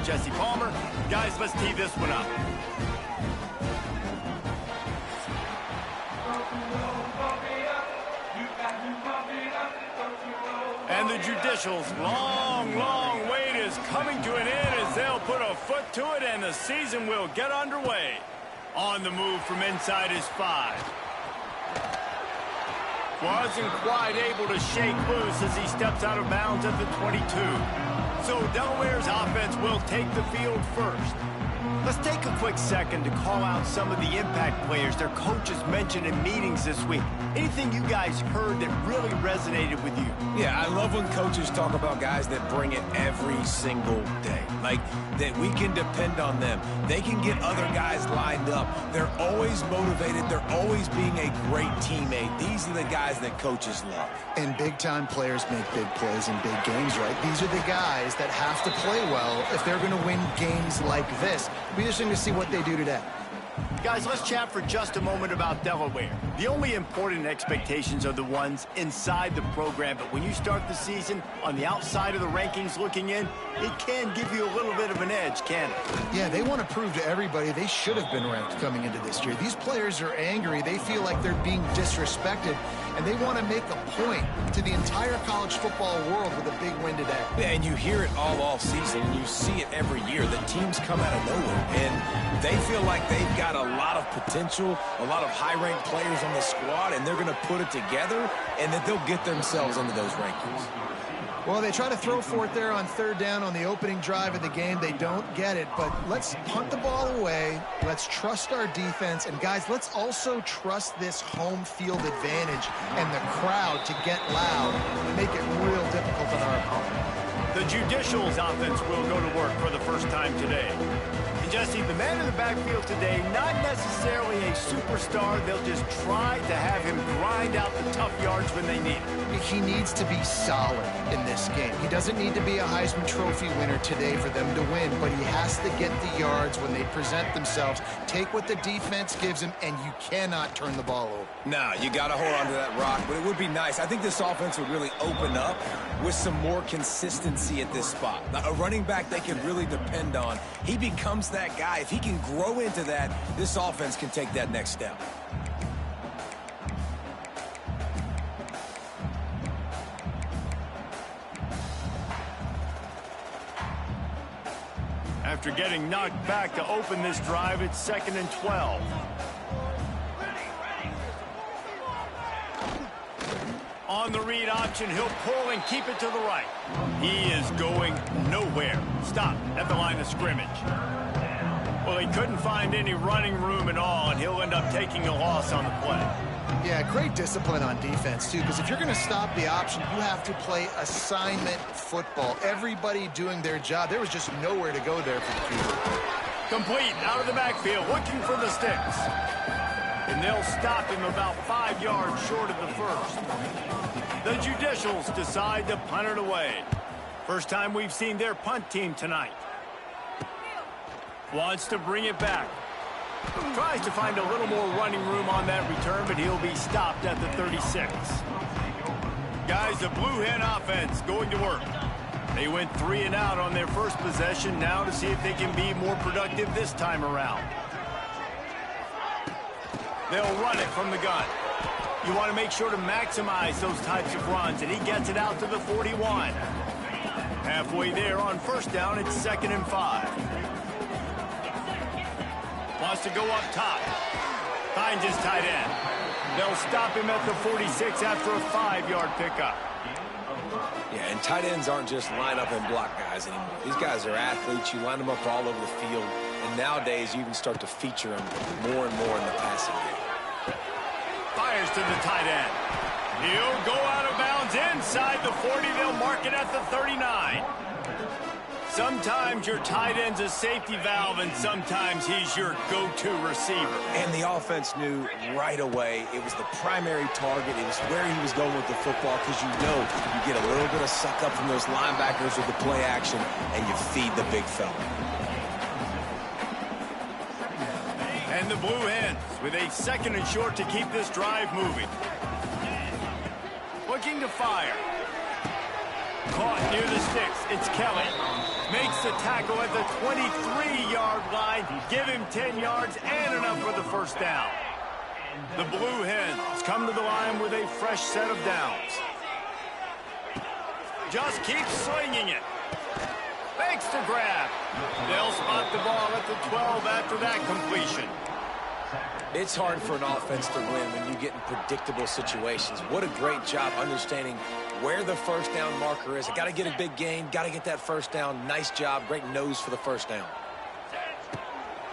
Jesse Palmer. Guys, let's tee this one up. And the Judicial's long wait is coming to an end as they'll put a foot to it, and the season will get underway. On the move from inside his 5. Wasn't quite able to shake loose as he steps out of bounds at the 22. So Delaware's offense will take the field first. Let's take a quick second to call out some of the impact players their coaches mentioned in meetings this week. Anything you guys heard that really resonated with you? Yeah, I love when coaches talk about guys that bring it every single day. Like, that we can depend on them. They can get other guys lined up. They're always motivated. They're always being a great teammate. These are the guys that coaches love. And big-time players make big plays in big games, right? These are the guys that have to play well if they're going to win games like this. It'll be interesting to see what they do today. Guys, let's chat for just a moment about Delaware. The only important expectations are the ones inside the program, but when you start the season on the outside of the rankings looking in, it can give you a little bit of an edge, can it? Yeah, they want to prove to everybody they should have been ranked coming into this year. These players are angry. They feel like they're being disrespected, and they want to make a point to the entire college football world with a big win today. Yeah, and you hear it all off season, and you see it every year. The teams come out of nowhere, and they feel like they've got a lot of potential, a lot of high-ranked players on the squad, and they're going to put it together, and that they'll get themselves into those rankings. Well, they try to throw for it there on third down on the opening drive of the game. They don't get it, but let's punt the ball away. Let's trust our defense. And, guys, let's also trust this home field advantage and the crowd to get loud and make it real difficult on our opponent. The Judicial's offense will go to work for the first time today. And Jesse, the man in the backfield today, not necessarily a superstar. They'll just try to have him grind out the tough yards when they need it. He needs to be solid in this game. He doesn't need to be a Heisman Trophy winner today for them to win, but he has to get the yards when they present themselves. Take what the defense gives him, and you cannot turn the ball over. No, you got to hold on to that rock, but it would be nice. I think this offense would really open up with some more consistency at this spot. Now, a running back they can really depend on. He becomes that guy. If he can grow into that, this offense can take that next step. After getting knocked back to open this drive, it's 2nd and 12. On the read option, he'll pull and keep it to the right. He is going nowhere. Stop at the line of scrimmage. Well, he couldn't find any running room at all, and he'll end up taking a loss on the play. Yeah, great discipline on defense, too, because if you're going to stop the option, you have to play assignment football. Everybody doing their job. There was just nowhere to go there for the QB. Complete out of the backfield, looking for the sticks. And they'll stop him about 5 yards short of the first. The Judicials decide to punt it away. First time we've seen their punt team tonight. Wants to bring it back. Tries to find a little more running room on that return, but he'll be stopped at the 36. Guys, the Blue Hen offense going to work. They went 3 and out on their first possession, now to see if they can be more productive this time around. They'll run it from the gun. You want to make sure to maximize those types of runs, and he gets it out to the 41. Halfway there on first down, it's 2nd and 5. Wants to go up top. Finds his tight end. They'll stop him at the 46 after a 5-yard pickup. Yeah, and tight ends aren't just line up and block guys anymore. These guys are athletes. You line them up all over the field. And nowadays, you even start to feature them more and more in the passing game. Fires to the tight end. He'll go out of bounds inside the 40. They'll mark it at the 39. Sometimes your tight end's a safety valve, and sometimes he's your go-to receiver. And the offense knew right away it was the primary target. It was where he was going with the football, because you know you get a little bit of suck up from those linebackers with the play action, and you feed the big fella. And the Blue Hens with a 2nd and short to keep this drive moving. Looking to fire. Caught near the sticks. It's Kelly. Makes the tackle at the 23-yard line. Give him 10 yards and enough for the first down. The Blue Hens come to the line with a fresh set of downs. Just keep slinging it. Makes the grab. They'll spot the ball at the 12 after that completion. It's hard for an offense to win when you get in predictable situations. What a great job understanding where the first down marker is. I got to get a big gain, got to get that first down. Nice job, great nose for the first down.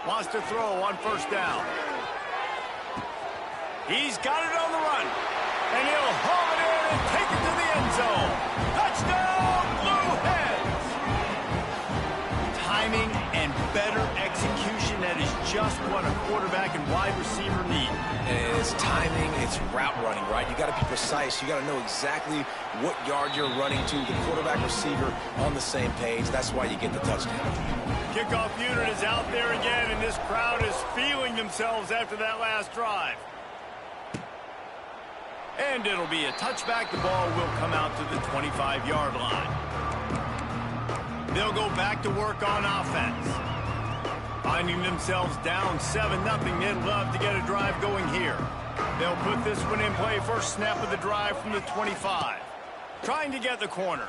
Wants to throw on first down. He's got it on the run. And he'll haul it in and take it to the end zone. Touchdown, Blue Hens! Timing and better execution, that is just what a quarterback and wide receiver need. And it's timing, it's route running, right? You got to be precise. You got to know exactly what yard you're running to. The quarterback receiver on the same page. That's why you get the touchdown. Kickoff unit is out there again, and this crowd is feeling themselves after that last drive. And it'll be a touchback. The ball will come out to the 25-yard line. They'll go back to work on offense. Finding themselves down 7-0, they'd love to get a drive going here. They'll put this one in play. First snap of the drive from the 25. Trying to get the corner.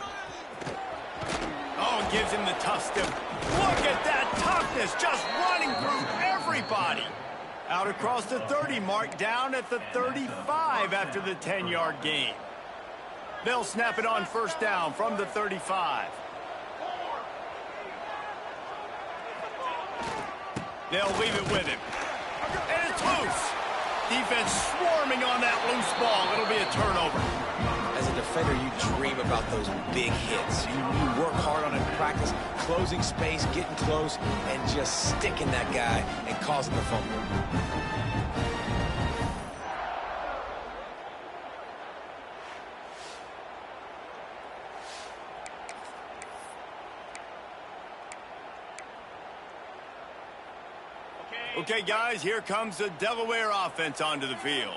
Oh, gives him the tough step. Look at that toughness, just running through everybody. Out across the 30 mark, down at the 35 after the 10-yard gain. They'll snap it on first down from the 35. They'll leave it with him. And it's loose. Defense swarming on that loose ball. It'll be a turnover. As a defender, you dream about those big hits. You work hard on it in practice, closing space, getting close, and just sticking that guy and causing the fumble. Okay, guys, here comes the Delaware offense onto the field.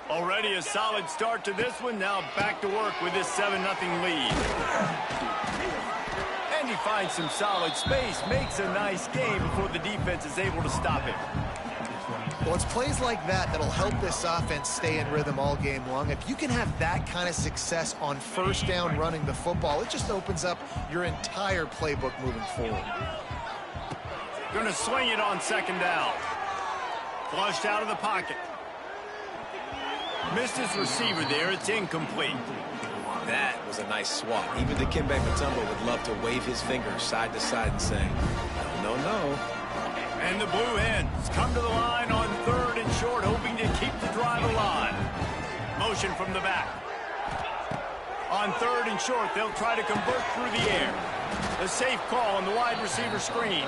Already a solid start to this one. Now back to work with this 7-0 lead. And he finds some solid space, makes a nice game before the defense is able to stop him. Well, it's plays like that that'll help this offense stay in rhythm all game long. If you can have that kind of success on first down running the football, it just opens up your entire playbook moving forward. Going to swing it on second down. Flushed out of the pocket. Missed his receiver there. It's incomplete. That was a nice swat. Even Dikembe Mutombo would love to wave his fingers side to side and say, no, no, no. And the Blue Hens come to the line on third and short, hoping to keep the drive alive. Motion from the back. On third and short, they'll try to convert through the air. A safe call on the wide receiver screen.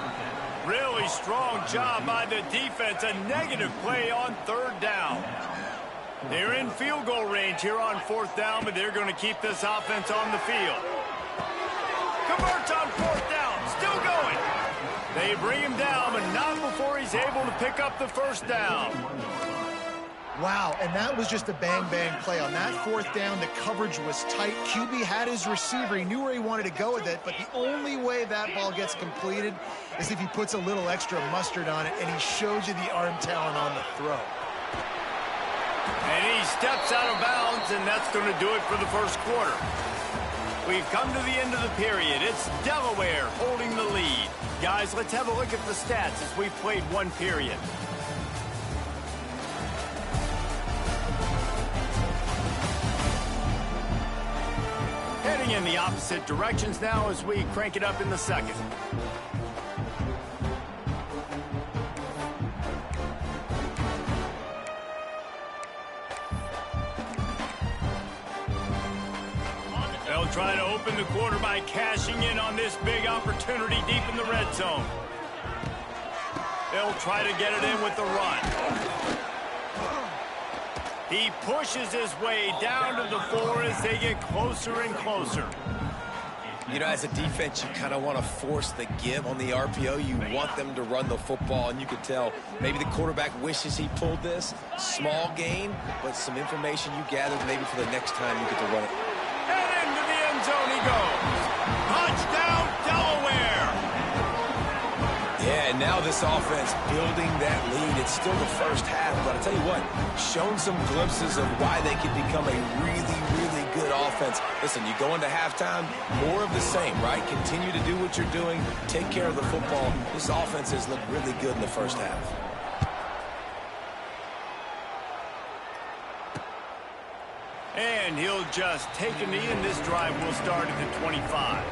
Really strong job by the defense. A negative play on third down. They're in field goal range here on fourth down, but they're going to keep this offense on the field. Converts on fourth down. Still going. They bring him down, but not before he's able to pick up the first down. Wow, and that was just a bang-bang play. On that fourth down, the coverage was tight. QB had his receiver. He knew where he wanted to go with it, but the only way that ball gets completed is if he puts a little extra mustard on it, and he shows you the arm talent on the throw. And he steps out of bounds, and that's going to do it for the first quarter. We've come to the end of the period. It's Delaware holding the lead. Guys, let's have a look at the stats as we've played one period. Heading in the opposite directions now as we crank it up in the second. They'll try to open the quarter by cashing in on this big opportunity deep in the red zone. They'll try to get it in with the run. He pushes his way down to the 4 as they get closer and closer. You know, as a defense, you kind of want to force the give on the RPO. You want them to run the football, and you could tell maybe the quarterback wishes he pulled this. Small gain, but some information you gathered maybe for the next time you get to run it. And into the end zone he goes. Touchdown, Delaware. Yeah, and now this offense building that lead. It's still the first half, but I tell you what, shown some glimpses of why they can become a really, really good offense. Listen, you go into halftime, more of the same, right? Continue to do what you're doing, take care of the football. This offense has looked really good in the first half. And he'll just take a knee, and this drive will start at the 25.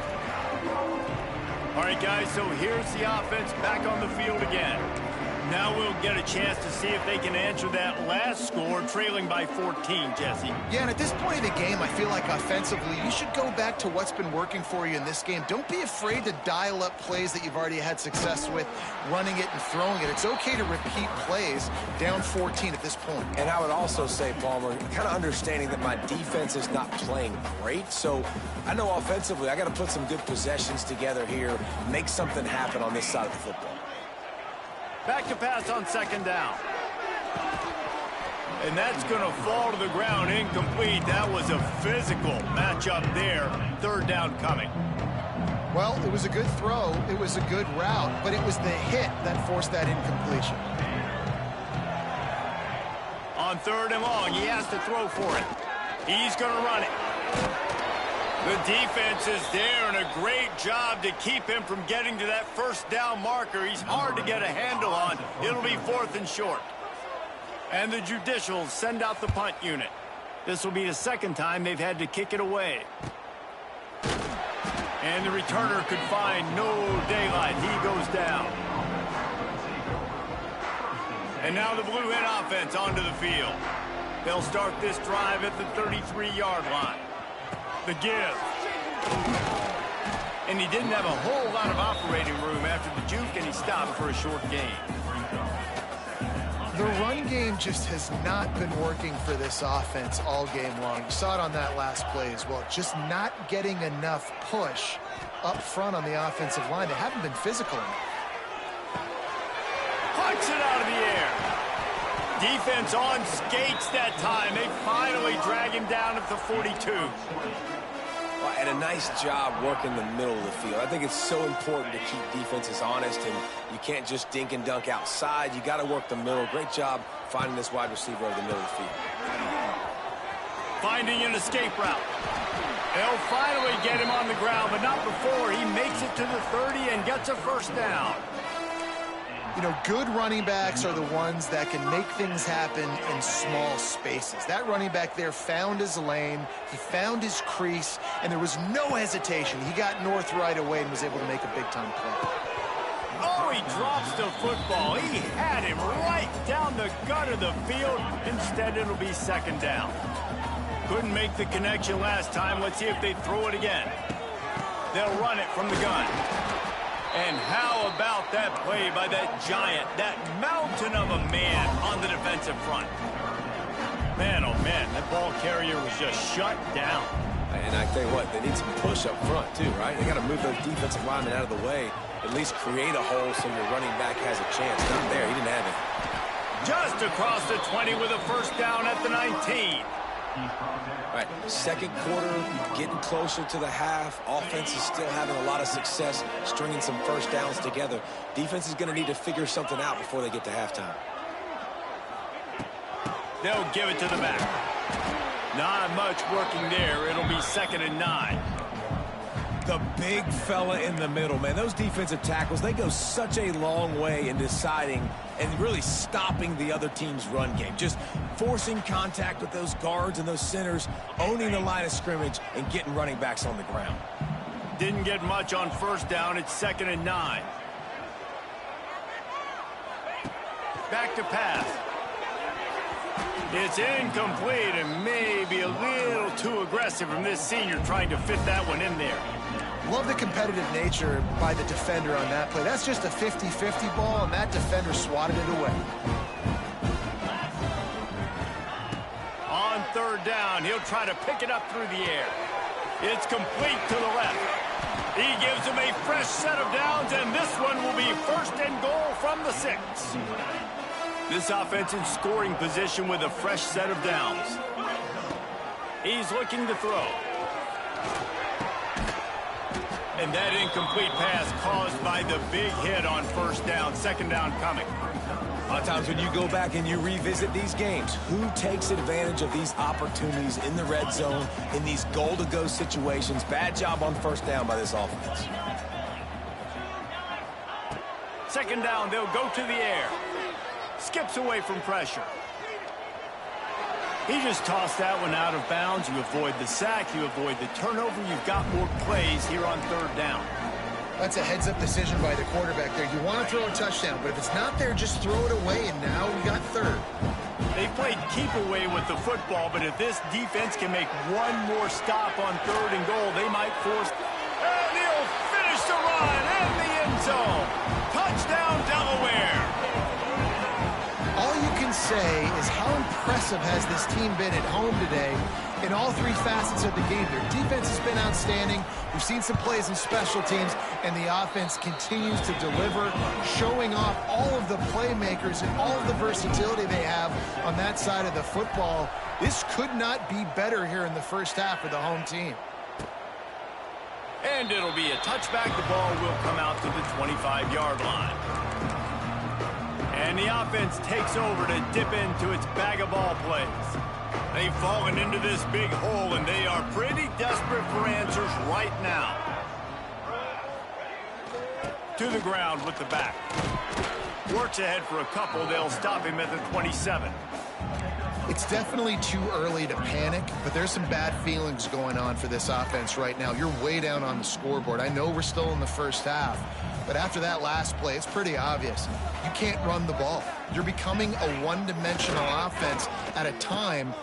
All right, guys, so here's the offense back on the field again. Now we'll get a chance to see if they can answer that last score, trailing by 14, Jesse. Yeah, and at this point of the game, I feel like offensively, you should go back to what's been working for you in this game. Don't be afraid to dial up plays that you've already had success with, running it and throwing it. It's okay to repeat plays down 14 at this point. And I would also say, Palmer, kind of understanding that my defense is not playing great, so I know offensively I got to put some good possessions together here, make something happen on this side of the football. Back to pass on second down. And that's going to fall to the ground incomplete. That was a physical matchup there. Third down coming. Well, it was a good throw. It was a good route, but it was the hit that forced that incompletion. On third and long, he has to throw for it. He's going to run it. The defense is there, and a great job to keep him from getting to that first down marker. He's hard to get a handle on. It'll be fourth and short. And the Judicials send out the punt unit. This will be the second time they've had to kick it away. And the returner could find no daylight. He goes down. And now the Blue Hen offense onto the field. They'll start this drive at the 33-yard line. The give. And he didn't have a whole lot of operating room after the juke, and he stopped for a short gain. The run game just has not been working for this offense all game long. You saw it on that last play as well. Just not getting enough push up front on the offensive line. They haven't been physical enough. Punch it out of the air. Defense on skates that time. They finally drag him down at the 42. And a nice job working the middle of the field. I think it's so important to keep defenses honest, and you can't just dink and dunk outside. You got to work the middle. Great job finding this wide receiver over the middle of the field. Finding an escape route. They'll finally get him on the ground, but not before he makes it to the 30 and gets a first down. You know, good running backs are the ones that can make things happen in small spaces. That running back there found his lane, he found his crease, and there was no hesitation. He got north right away and was able to make a big-time play. Oh, he drops the football. He had him right down the gut of the field. Instead, it'll be second down. Couldn't make the connection last time. Let's see if they throw it again. They'll run it from the gun. And how about that play by that giant, that mountain of a man on the defensive front? Man, oh man, that ball carrier was just shut down. And I tell you what, they need some push up front too, right? They got to move those defensive linemen out of the way, at least create a hole so your running back has a chance. Not there, he didn't have it. Just across the 20 with a first down at the 19. All right, second quarter, getting closer to the half. Offense is still having a lot of success stringing some first downs together. Defense is going to need to figure something out before they get to halftime. They'll give it to the back. Not much working there. It'll be second and 9. The big fella in the middle, man. Those defensive tackles, they go such a long way in deciding and really stopping the other team's run game. Just forcing contact with those guards and those centers, owning the line of scrimmage, and getting running backs on the ground. Didn't get much on first down. It's second and 9. Back to pass. It's incomplete and maybe a little too aggressive from this senior trying to fit that one in there. Love the competitive nature by the defender on that play. That's just a 50-50 ball, and that defender swatted it away. On third down, he'll try to pick it up through the air. It's complete to the left. He gives him a fresh set of downs, and this one will be first and goal from the 6. This offense in scoring position with a fresh set of downs. He's looking to throw. And that incomplete pass caused by the big hit on first down, second down coming. A lot of times when you go back and you revisit these games, who takes advantage of these opportunities in the red zone, in these goal-to-go situations? Bad job on first down by this offense. Second down, they'll go to the air. Skips away from pressure. He just tossed that one out of bounds. You avoid the sack, you avoid the turnover. You've got more plays here on third down. That's a heads-up decision by the quarterback there. You want to throw a touchdown, but if it's not there, just throw it away, and now we got third. They played keep away with the football, but if this defense can make one more stop on third and goal, they might force... And he'll finish the run in the end zone. Touchdown, Delaware. All you can say is how impressive has this team been at home today in all three facets of the game. Their defense has been outstanding. We've seen some plays in special teams, and the offense continues to deliver, showing off all of the playmakers and all of the versatility they have on that side of the football. This could not be better here in the first half for the home team. And it'll be a touchback. The ball will come out to the 25-yard line. And the offense takes over to dip into its bag of ball plays. They've fallen into this big hole, and they are pretty desperate for answers right now. To the ground with the back. Works ahead for a couple. They'll stop him at the 27. It's definitely too early to panic, but there's some bad feelings going on for this offense right now. You're way down on the scoreboard. I know we're still in the first half, but after that last play, it's pretty obvious. You can't run the ball. You're becoming a one-dimensional offense at a time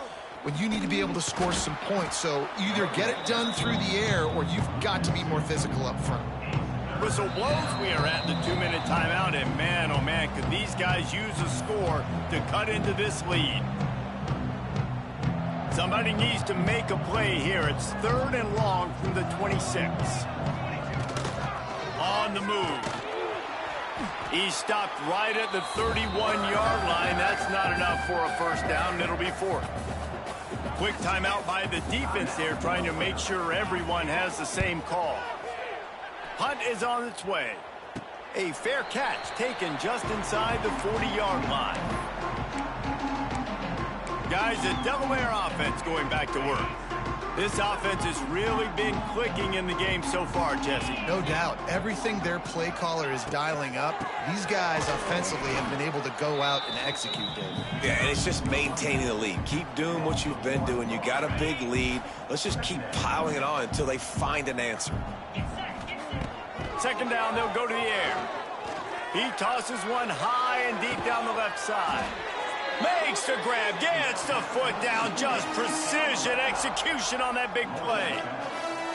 when you need to be able to score some points. So either get it done through the air or you've got to be more physical up front. Whistle blows. We are at the 2-minute timeout, and man, oh man, could these guys use a score to cut into this lead. Somebody needs to make a play here. It's third and long from the 26. On the move. He's stopped right at the 31-yard line. That's not enough for a first down. It'll be fourth. Quick timeout by the defense there, trying to make sure everyone has the same call. Hunt is on its way. A fair catch taken just inside the 40-yard line. Guys, the Delaware offense going back to work. This offense has really been clicking in the game so far, Jesse. No doubt. Everything their play caller is dialing up, these guys offensively have been able to go out and execute, David. Yeah, and it's just maintaining the lead. Keep doing what you've been doing. You got a big lead. Let's just keep piling it on until they find an answer. Second down, they'll go to the air. He tosses one high and deep down the left side. Makes the grab, gets the foot down, just precision execution on that big play.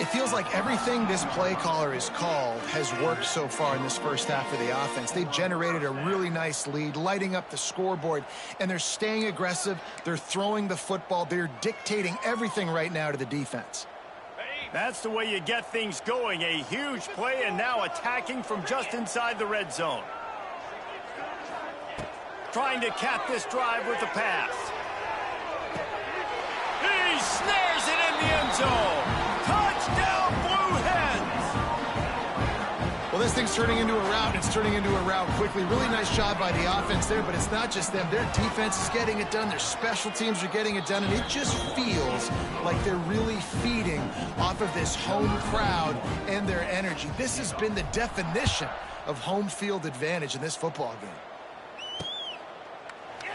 It feels like everything this play caller has called has worked so far in this first half of the offense. They've generated a really nice lead, lighting up the scoreboard, and they're staying aggressive. They're throwing the football. They're dictating everything right now to the defense. That's the way you get things going. A huge play, and now attacking from just inside the red zone. Trying to cap this drive with the pass. He snares it in the end zone. Touchdown, Blue Hens. Well, this thing's turning into a rout. It's turning into a rout quickly. Really nice job by the offense there, but it's not just them. Their defense is getting it done. Their special teams are getting it done, and it just feels like they're really feeding off of this home crowd and their energy. This has been the definition of home field advantage in this football game.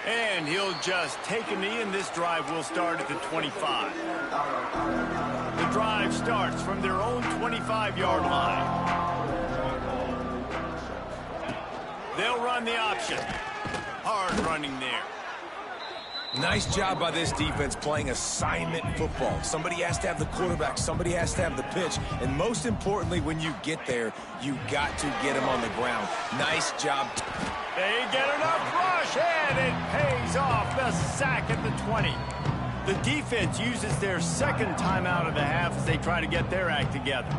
And he'll just take a knee, and this drive will start at the 25. The drive starts from their own 25-yard line. They'll run the option. Hard running there. Nice job by this defense playing assignment football. Somebody has to have the quarterback. Somebody has to have the pitch. And most importantly, when you get there, you got to get him on the ground. Nice job. They get enough rush, and it pays off. The sack at the 20. The defense uses their second timeout of the half as they try to get their act together.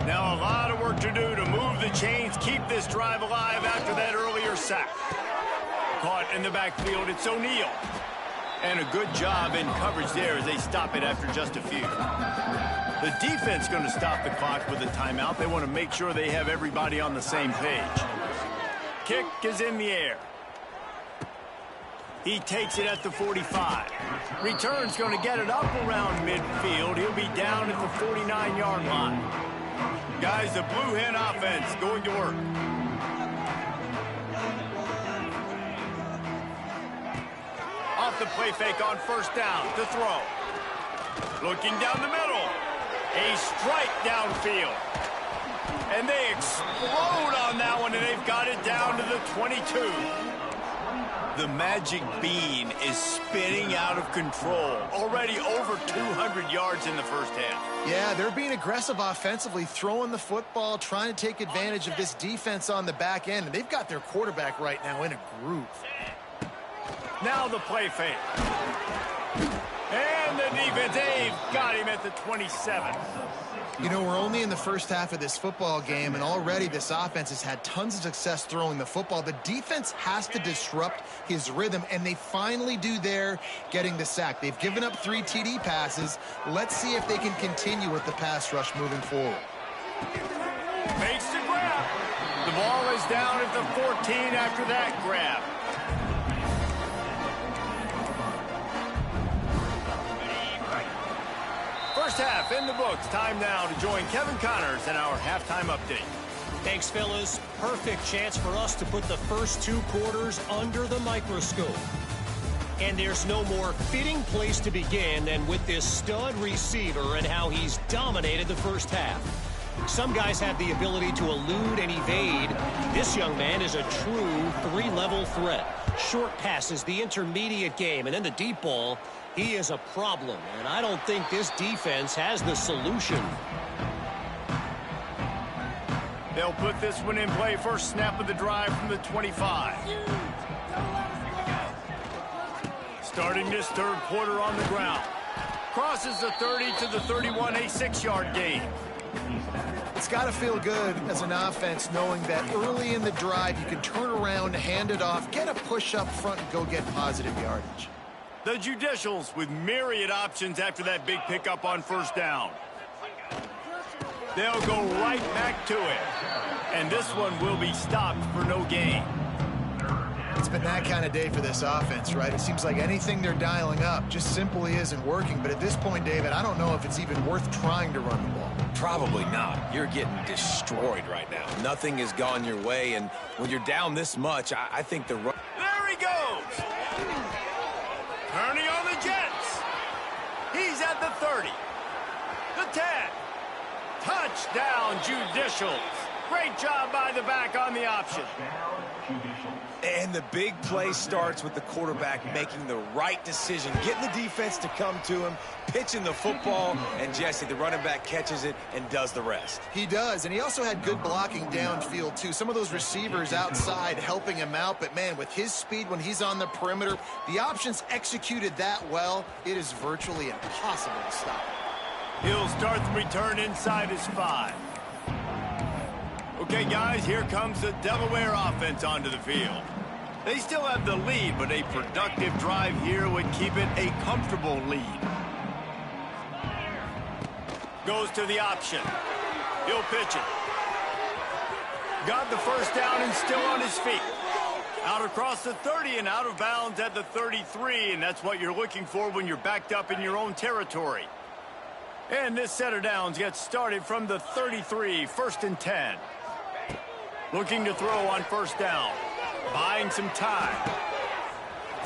Now a lot of work to do to move the chains, keep this drive alive after that earlier sack. Caught in the backfield, it's O'Neal. And a good job in coverage there as they stop it after just a few. The defense going to stop the clock with a timeout. They want to make sure they have everybody on the same page. Kick is in the air. He takes it at the 45. Return's going to get it up around midfield. He'll be down at the 49-yard line. Guys, the Blue Hen offense going to work. Off the play fake on first down to throw. Looking down the middle. A strike downfield. And they explode on that one, and they've got it down to the 22. The magic bean is spinning out of control. Already over 200 yards in the first half. Yeah, they're being aggressive offensively, throwing the football, trying to take advantage of this defense on the back end. And they've got their quarterback right now in a groove. Now the play fake. And the defense, they've got him at the 27. You know, we're only in the first half of this football game, and already this offense has had tons of success throwing the football. The defense has to disrupt his rhythm, and they finally do there, getting the sack. They've given up 3 TD passes. Let's see if they can continue with the pass rush moving forward. Makes the grab. The ball is down at the 14 after that grab. First half in the books. Time now to join Kevin Connors in our halftime update. Thanks, fellas. Perfect chance for us to put the first 2 quarters under the microscope. And there's no more fitting place to begin than with this stud receiver and how he's dominated the first half. Some guys have the ability to elude and evade. This young man is a true 3-level threat. Short passes, the intermediate game, and then the deep ball. He is a problem, and I don't think this defense has the solution. They'll put this one in play. First snap of the drive from the 25. Starting this third quarter on the ground. Crosses the 30 to the 31, a 6-yard gain. It's got to feel good as an offense knowing that early in the drive you can turn around, hand it off, get a push up front, and go get positive yardage. The Judicials with myriad options after that big pickup on first down. They'll go right back to it. And this one will be stopped for no gain. It's been that kind of day for this offense, right? It seems like anything they're dialing up just simply isn't working. But at this point, David, I don't know if it's even worth trying to run the ball. Probably not. You're getting destroyed right now. Nothing has gone your way, and when you're down this much, I think the run... There he goes! Turning on the Jets. He's at the 30. The 10. Touchdown, Judicials. Great job by the back on the option. And the big play starts with the quarterback making the right decision, getting the defense to come to him, pitching the football, and Jesse, the running back, catches it and does the rest. He does, and he also had good blocking downfield, too. Some of those receivers outside helping him out, but, man, with his speed when he's on the perimeter, the options executed that well, it is virtually impossible to stop. He'll start the return inside his 5. Okay, guys, here comes the Delaware offense onto the field. They still have the lead, but a productive drive here would keep it a comfortable lead. Goes to the option. He'll pitch it. Got the first down and still on his feet. Out across the 30 and out of bounds at the 33, and that's what you're looking for when you're backed up in your own territory. And this set of downs gets started from the 33, 1st and 10. Looking to throw on first down. Buying some time.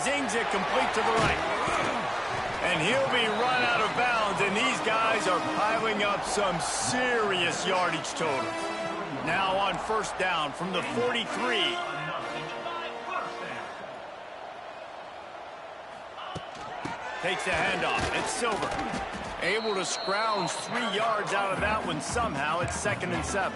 Zings it complete to the right. And he'll be run out of bounds, and these guys are piling up some serious yardage totals. Now on first down from the 43. Takes the handoff. It's Silver. Able to scrounge 3 yards out of that one somehow. It's 2nd and 7.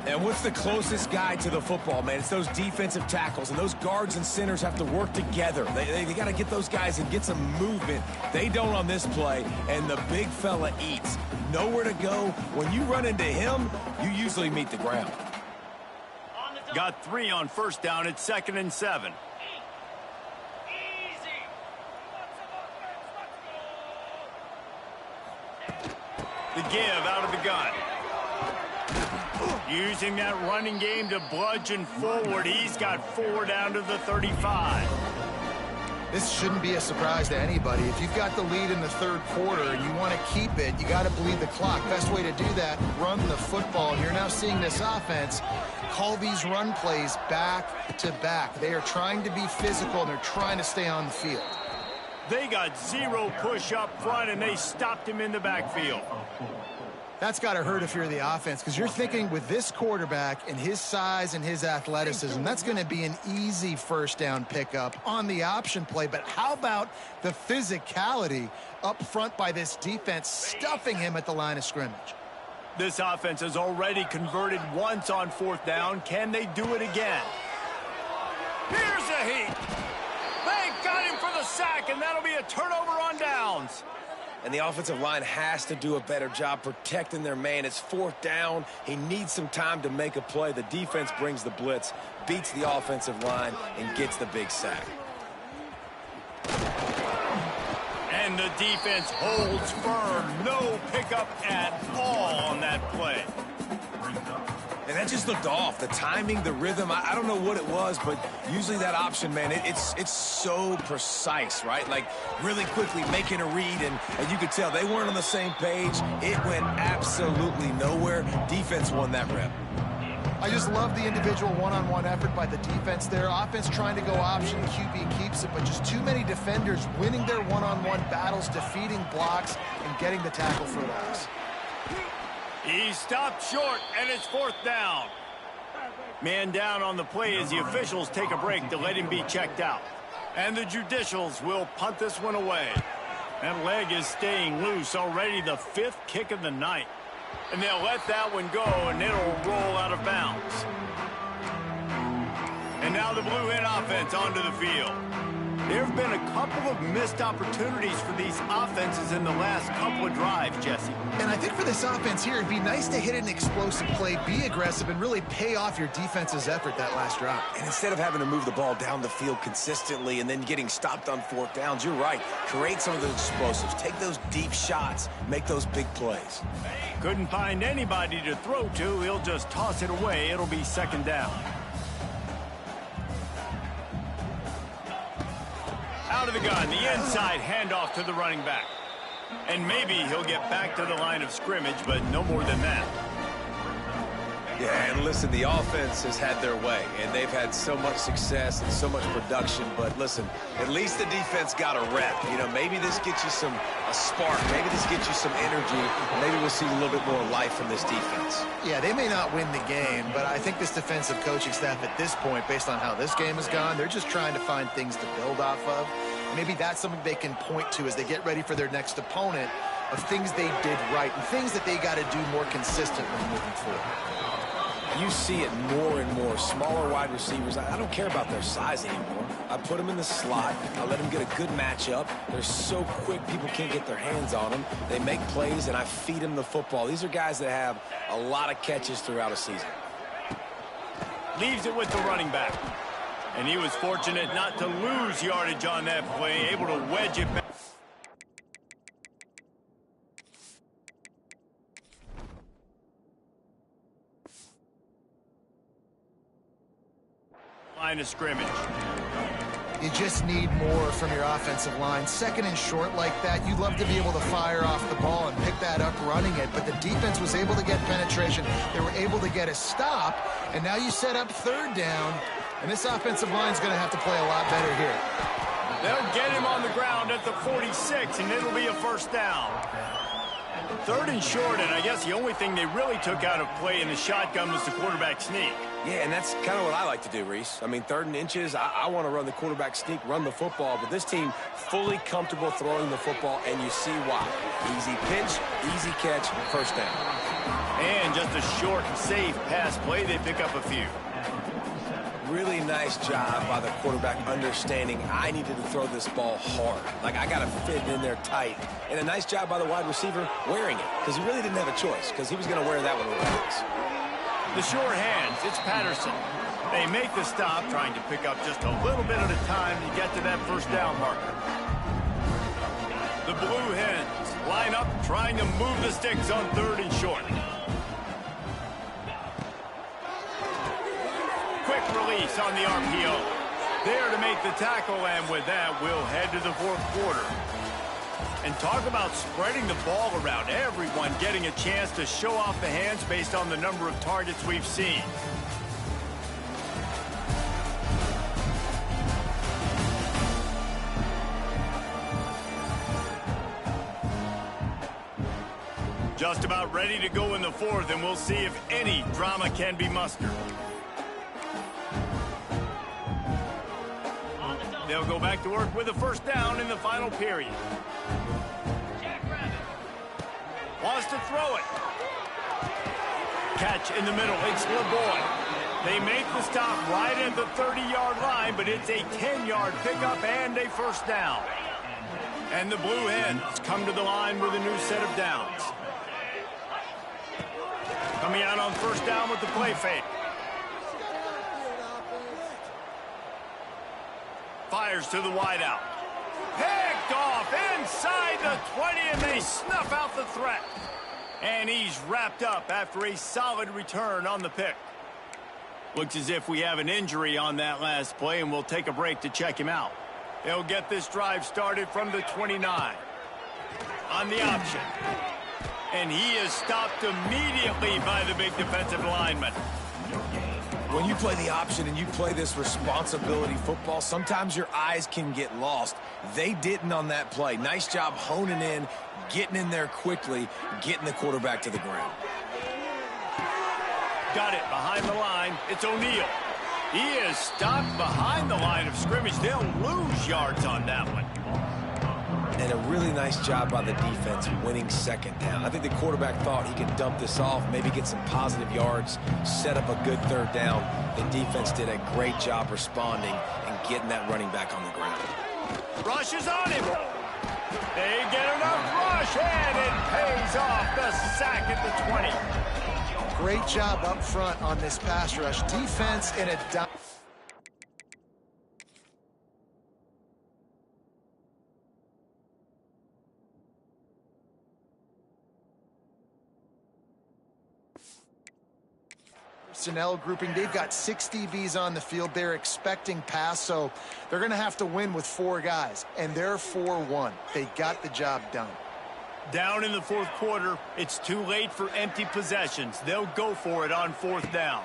And what's the closest guy to the football, man? It's those defensive tackles, and those guards and centers have to work together. They got to get those guys and get some movement. They don't on this play, and the big fella eats. Nowhere to go. When you run into him, you usually meet the ground. Got 3 on first down. It's 2nd and 7. The give out of the gun. Using that running game to bludgeon forward. He's got 4 down to the 35. This shouldn't be a surprise to anybody. If you've got the lead in the third quarter and you want to keep it, you got to bleed the clock. Best way to do that, run the football. And you're now seeing this offense call these run plays back to back. They are trying to be physical, and they're trying to stay on the field. They got 0 push up front, and they stopped him in the backfield. That's got to hurt if you're the offense, because you're thinking with this quarterback and his size and his athleticism, that's going to be an easy first down pickup on the option play. But how about the physicality up front by this defense, stuffing him at the line of scrimmage? This offense has already converted once on 4th down. Can they do it again? Here's the heat. They got him for the sack, and that'll be a turnover on downs. And the offensive line has to do a better job protecting their man. It's 4th down. He needs some time to make a play. The defense brings the blitz, beats the offensive line, and gets the big sack. And the defense holds firm. No pickup at all on that play. And that just looked off. The timing, the rhythm, I don't know what it was, but usually that option, man, it's so precise, right? Like really quickly making a read, and you could tell they weren't on the same page. It went absolutely nowhere. Defense won that rep. I just love the individual one-on-one effort by the defense there. Offense trying to go option, QB keeps it, but just too many defenders winning their one-on-one battles, defeating blocks, and getting the tackle for loss. He stopped short, and it's 4th down. Man down on the play as the officials take a break to let him be checked out. And the judicials will punt this one away. That leg is staying loose, already the 5th kick of the night. And they'll let that one go, and it'll roll out of bounds. And now the Blue Hen offense onto the field. There have been a couple of missed opportunities for these offenses in the last couple of drives, Jesse. And I think for this offense here, it'd be nice to hit an explosive play, be aggressive, and really pay off your defense's effort that last drive. And instead of having to move the ball down the field consistently and then getting stopped on 4th downs, you're right. Create some of those explosives. Take those deep shots. Make those big plays. Couldn't find anybody to throw to. He'll just toss it away. It'll be 2nd down. Out of the gun, the inside handoff to the running back. And maybe he'll get back to the line of scrimmage, but no more than that. Yeah, and listen, the offense has had their way, and they've had so much success and so much production. But listen, at least the defense got a rep. You know, maybe this gets you a spark. Maybe this gets you some energy. Maybe we'll see a little bit more life from this defense. Yeah, they may not win the game, but I think this defensive coaching staff at this point, based on how this game has gone, they're just trying to find things to build off of. Maybe that's something they can point to as they get ready for their next opponent, of things they did right and things that they got to do more consistently moving forward. You see it more and more. Smaller wide receivers, I don't care about their size anymore. I put them in the slot. I let them get a good matchup. They're so quick, people can't get their hands on them. They make plays, and I feed them the football. These are guys that have a lot of catches throughout a season. Leaves it with the running back. And he was fortunate not to lose yardage on that play, able to wedge it back. Line of scrimmage. You just need more from your offensive line. 2nd and short like that, you'd love to be able to fire off the ball and pick that up running it, but the defense was able to get penetration. They were able to get a stop, and now you set up 3rd down, and this offensive line's going to have to play a lot better here. They'll get him on the ground at the 46, and it'll be a 1st down. 3rd and short, and I guess the only thing they really took out of play in the shotgun was the quarterback sneak. Yeah, and that's kind of what I like to do, Reese. I mean, 3rd and inches, I want to run the quarterback sneak, run the football, but this team fully comfortable throwing the football, and you see why. Easy pitch, easy catch, 1st down. And just a short, safe pass play, they pick up a few. Really nice job by the quarterback understanding I needed to throw this ball hard. Like, I got to fit it in there tight. And a nice job by the wide receiver wearing it, because he really didn't have a choice, because he was going to wear that one regardless. The short hands, it's Patterson. They make the stop, trying to pick up just a little bit at a time to get to that 1st down marker. The Blue Hens Line up, trying to move the sticks on 3rd and short. Quick release on the RPO. There to make the tackle, and with that, we'll head to the 4th quarter. And talk about spreading the ball around. Everyone getting a chance to show off the hands based on the number of targets we've seen. Just about ready to go in the 4th, and we'll see if any drama can be mustered. They'll go back to work with a 1st down in the final period. Wants to throw it. Catch in the middle. It's LeBoy. They make the stop right at the 30-yard line, but it's a 10-yard pickup and a 1st down. And the Blue Hens come to the line with a new set of downs. Coming out on 1st down with the play fake. Fires to the wideout. Picked off inside the 20, and they snuff out the threat. And he's wrapped up after a solid return on the pick. Looks as if we have an injury on that last play, and we'll take a break to check him out. They'll get this drive started from the 29. On the option. And he is stopped immediately by the big defensive lineman. When you play the option and you play this responsibility football, sometimes your eyes can get lost. They didn't on that play. Nice job honing in, getting in there quickly, getting the quarterback to the ground. Got it behind the line. It's O'Neal. He is stopped behind the line of scrimmage. They'll lose yards on that one. And a really nice job by the defense winning 2nd down. I think the quarterback thought he could dump this off, maybe get some positive yards, set up a good 3rd down. The defense did a great job responding and getting that running back on the ground. Rush is on him. They get enough rush, and it pays off. The sack at the 20. Great job up front on this pass rush. Defense in a down. Personnel grouping. They've got 6 DBs on the field. They're expecting pass, so they're going to have to win with 4 guys, and they're 4-1. They got the job done. Down in the 4th quarter, it's too late for empty possessions. They'll go for it on 4th down.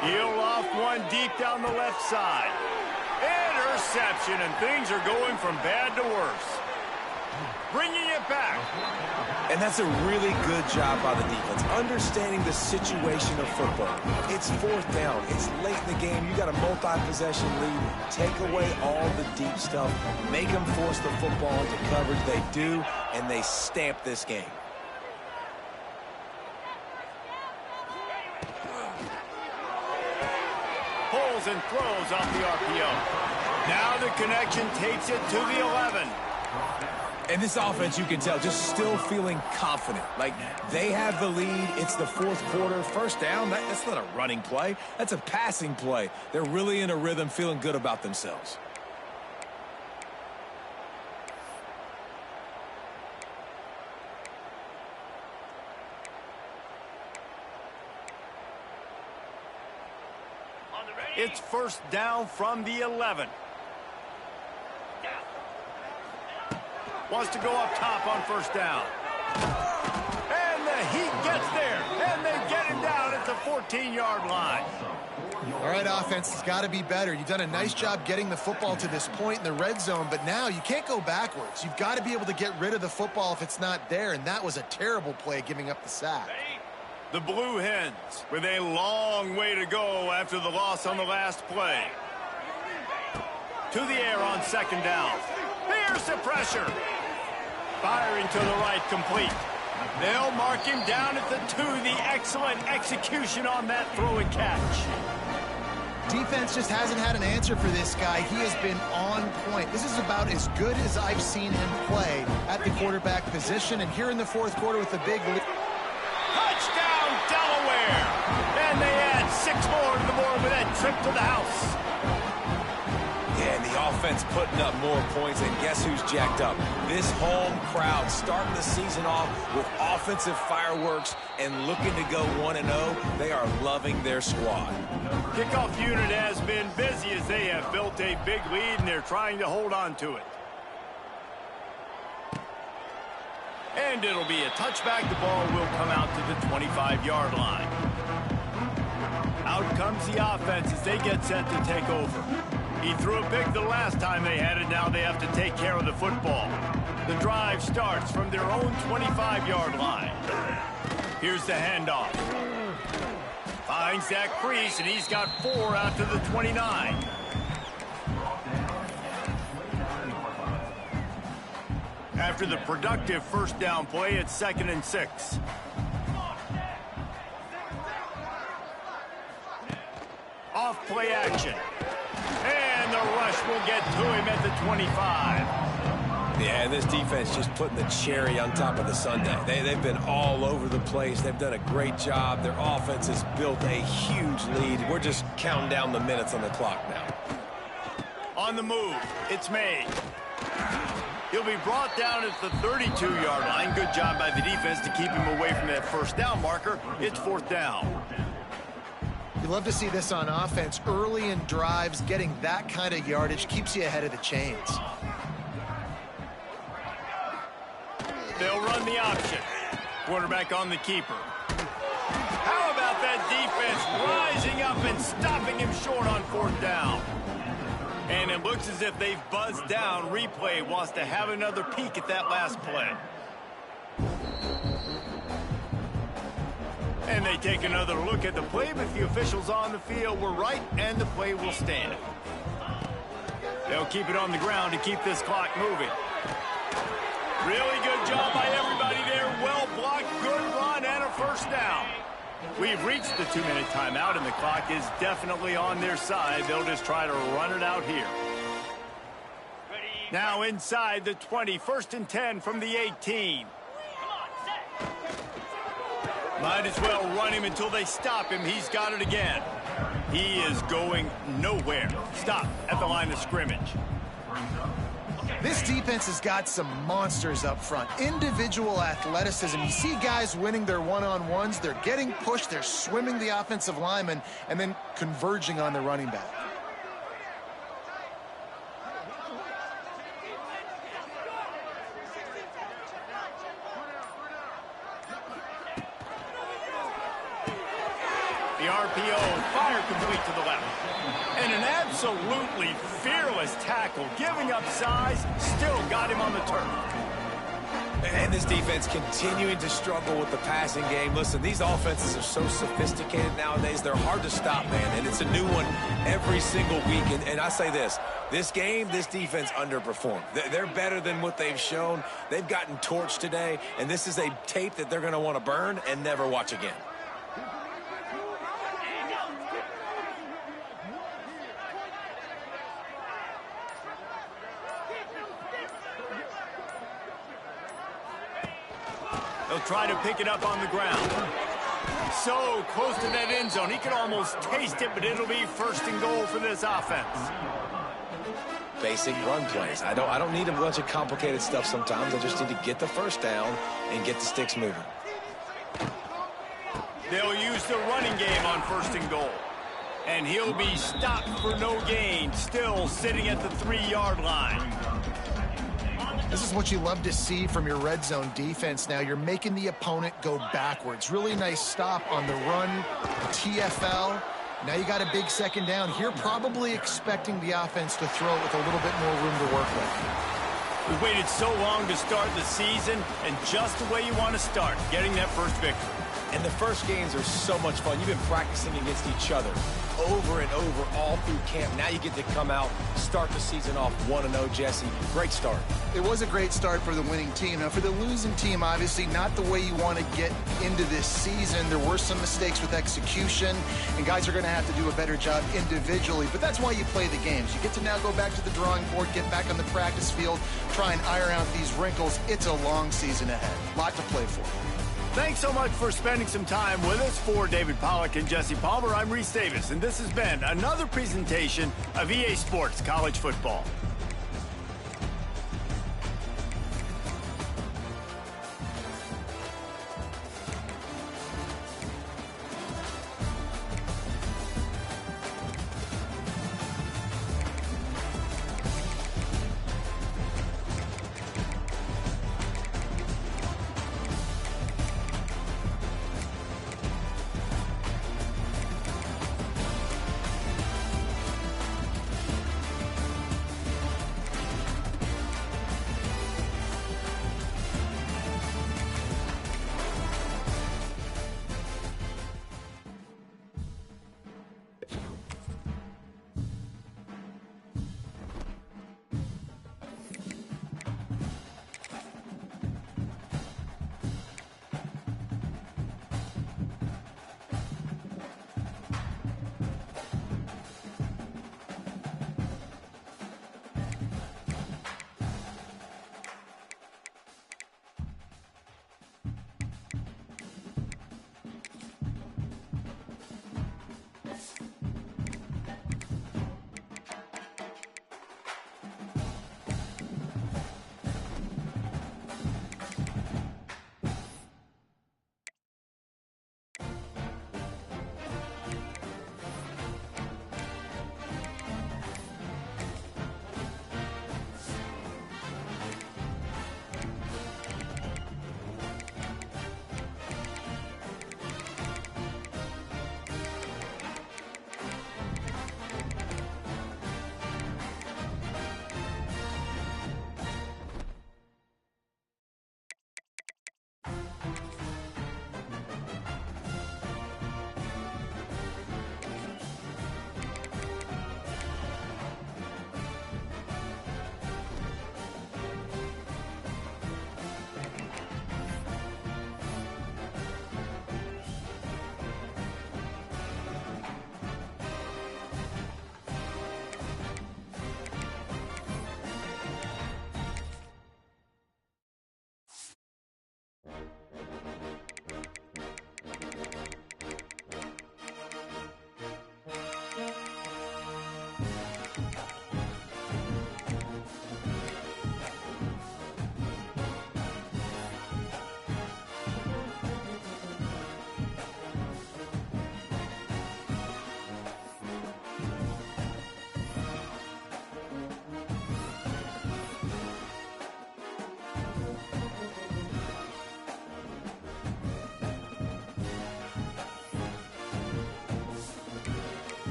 Heel off one deep down the left side. Interception, and things are going from bad to worse. Bringing it back. And that's a really good job by the defense, understanding the situation of football. It's 4th down. It's late in the game. You got a multi-possession lead. Take away all the deep stuff. Make them force the football into coverage. They do, and they stamp this game. Pulls and throws off the RPO. Now the connection takes it to the 11. And this offense, you can tell, just still feeling confident. Like, they have the lead. It's the 4th quarter. 1st down, that's not a running play. That's a passing play. They're really in a rhythm, feeling good about themselves. It's 1st down from the 11. Wants to go up top on 1st down. And the Heat gets there, and they get him down at the 14-yard line. All right, offense has got to be better. You've done a nice job getting the football to this point in the red zone, but now you can't go backwards. You've got to be able to get rid of the football if it's not there, and that was a terrible play giving up the sack. The Blue Hens with a long way to go after the loss on the last play. To the air on 2nd down. Here's the pressure. Firing to the right, complete. They'll mark him down at the 2. The excellent execution on that throw and catch. Defense just hasn't had an answer for this guy. He has been on point. This is about as good as I've seen him play at the quarterback position. And here in the 4th quarter with the big lead. Touchdown, Delaware! And they add 6 more to the board with that trip to the house. Yeah, and the offense put putting up more points, and guess who's jacked up? This home crowd starting the season off with offensive fireworks and looking to go 1-0. They are loving their squad. Kickoff unit has been busy as they have built a big lead, and they're trying to hold on to it. And it'll be a touchback. The ball will come out to the 25-yard line. Out comes the offense as they get set to take over. He threw a pick the last time they had it. Now they have to take care of the football. The drive starts from their own 25-yard line. Here's the handoff. Finds that crease, and he's got 4 out to the 29. After the productive first down play, it's 2nd and 6. Off play action. And the rush will get to him at the 25. Yeah, this defense just putting the cherry on top of the sundae. They've been all over the place. They've done a great job. Their offense has built a huge lead. We're just counting down the minutes on the clock now. On the move, it's made. He'll be brought down at the 32-yard line. Good job by the defense to keep him away from that first down marker. It's 4th down. You love to see this on offense. Early in drives, getting that kind of yardage keeps you ahead of the chains. They'll run the option. Quarterback on the keeper. How about that defense rising up and stopping him short on 4th down? And it looks as if they've buzzed down. Replay wants to have another peek at that last play. And they take another look at the play, but the officials on the field were right, and the play will stand. They'll keep it on the ground to keep this clock moving. Really good job by everybody there. Well blocked, good run, and a first down. We've reached the 2-minute timeout, and the clock is definitely on their side. They'll just try to run it out here. Now inside the 20, 1st and 10 from the 18. Might as well run him until they stop him. He's got it again. He is going nowhere. Stop at the line of scrimmage. This defense has got some monsters up front. Individual athleticism. You see guys winning their one-on-ones. They're getting pushed. They're swimming the offensive lineman and then converging on the running back. The RPO, fire complete to the left. And an absolutely fearless tackle, giving up size, still got him on the turf. And this defense continuing to struggle with the passing game. Listen, these offenses are so sophisticated nowadays. They're hard to stop, man. And it's a new one every single week. And I say this game, this defense underperformed. They're better than what they've shown. They've gotten torched today. And this is a tape that they're going to want to burn and never watch again. They'll try to pick it up on the ground. So close to that end zone. He could almost taste it, but it'll be 1st and goal for this offense. Basic run plays. I don't need a bunch of complicated stuff sometimes. I just need to get the first down and get the sticks moving. They'll use the running game on 1st and goal. And he'll be stopped for no gain, still sitting at the 3-yard line. This is what you love to see from your red zone defense now. You're making the opponent go backwards. Really nice stop on the run, TFL. Now you got a big 2nd down here, probably expecting the offense to throw it with a little bit more room to work with. We waited so long to start the season, and just the way you want to start, getting that first victory. And the first games are so much fun. You've been practicing against each other over and over all through camp. Now you get to come out, start the season off 1-0, Jesse. Great start. It was a great start for the winning team. Now, for the losing team, obviously not the way you want to get into this season. There were some mistakes with execution, and guys are going to have to do a better job individually. But that's why you play the games. You get to now go back to the drawing board, get back on the practice field, try and iron out these wrinkles. It's a long season ahead. A lot to play for. Thanks so much for spending some time with us. For David Pollack and Jesse Palmer, I'm Reese Davis, and this has been another presentation of EA Sports College Football.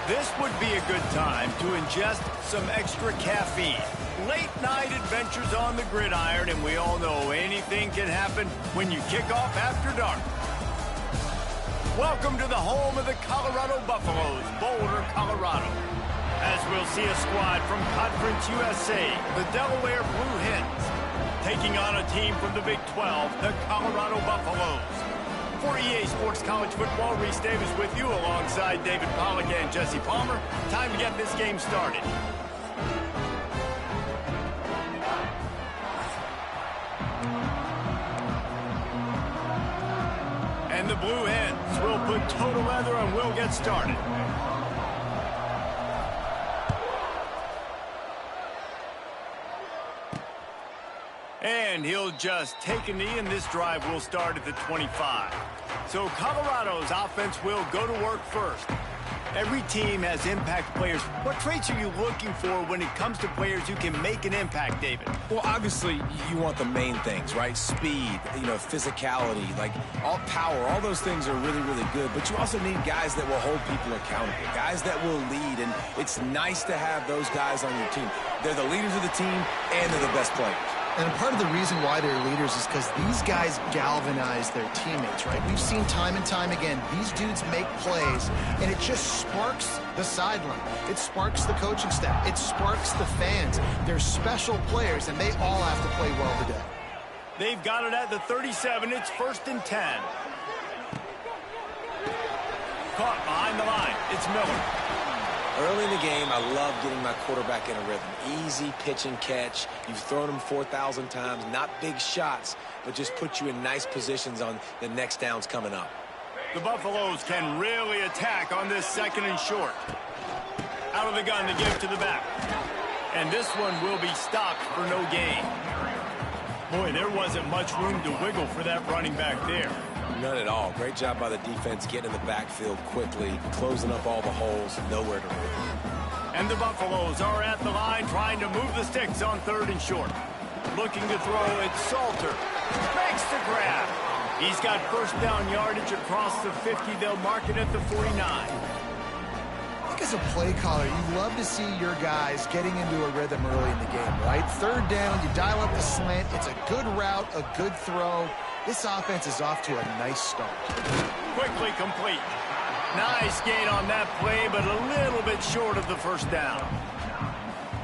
This would be a good time to ingest some extra caffeine. Late night adventures on the gridiron, and we all know anything can happen when you kick off after dark. Welcome to the home of the Colorado Buffaloes, Boulder, Colorado. As we'll see a squad from Conference USA, the Delaware Blue Hens, taking on a team from the Big 12, the Colorado Buffaloes. For EA Sports College Football, Reese Davis with you alongside David Pollack and Jesse Palmer. Time to get this game started. And the Blue Hens will put total leather and we'll get started. And he'll just take a knee, and this drive will start at the 25. So Colorado's offense will go to work first. Every team has impact players. What traits are you looking for when it comes to players who can make an impact, David? Well, obviously, you want the main things, right? Speed, physicality, like all power, all those things are really, really good. But you also need guys that will hold people accountable, guys that will lead. And it's nice to have those guys on your team. They're the leaders of the team, and they're the best players. And part of the reason why they're leaders is because these guys galvanize their teammates, right? We've seen time and time again, these dudes make plays, and it just sparks the sideline. It sparks the coaching staff. It sparks the fans. They're special players, and they all have to play well today. They've got it at the 37. It's 1st and 10. Caught behind the line. It's Miller. Early in the game, I love getting my quarterback in a rhythm. Easy pitch and catch. You've thrown them 4,000 times. Not big shots, but just put you in nice positions on the next downs coming up. The Buffaloes can really attack on this 2nd and short. Out of the gun to give to the back. And this one will be stopped for no gain. Boy, there wasn't much room to wiggle for that running back there. None at all. Great job by the defense getting in the backfield quickly, closing up all the holes, nowhere to run. And the Buffaloes are at the line trying to move the sticks on 3rd and short. Looking to throw, it's Salter. Makes the grab. He's got 1st down yardage across the 50. They'll mark it at the 49. I think as a play caller, you love to see your guys getting into a rhythm early in the game, right? 3rd down, you dial up the slant. It's a good route, a good throw. This offense is off to a nice start. Quickly complete. Nice gain on that play, but a little bit short of the 1st down.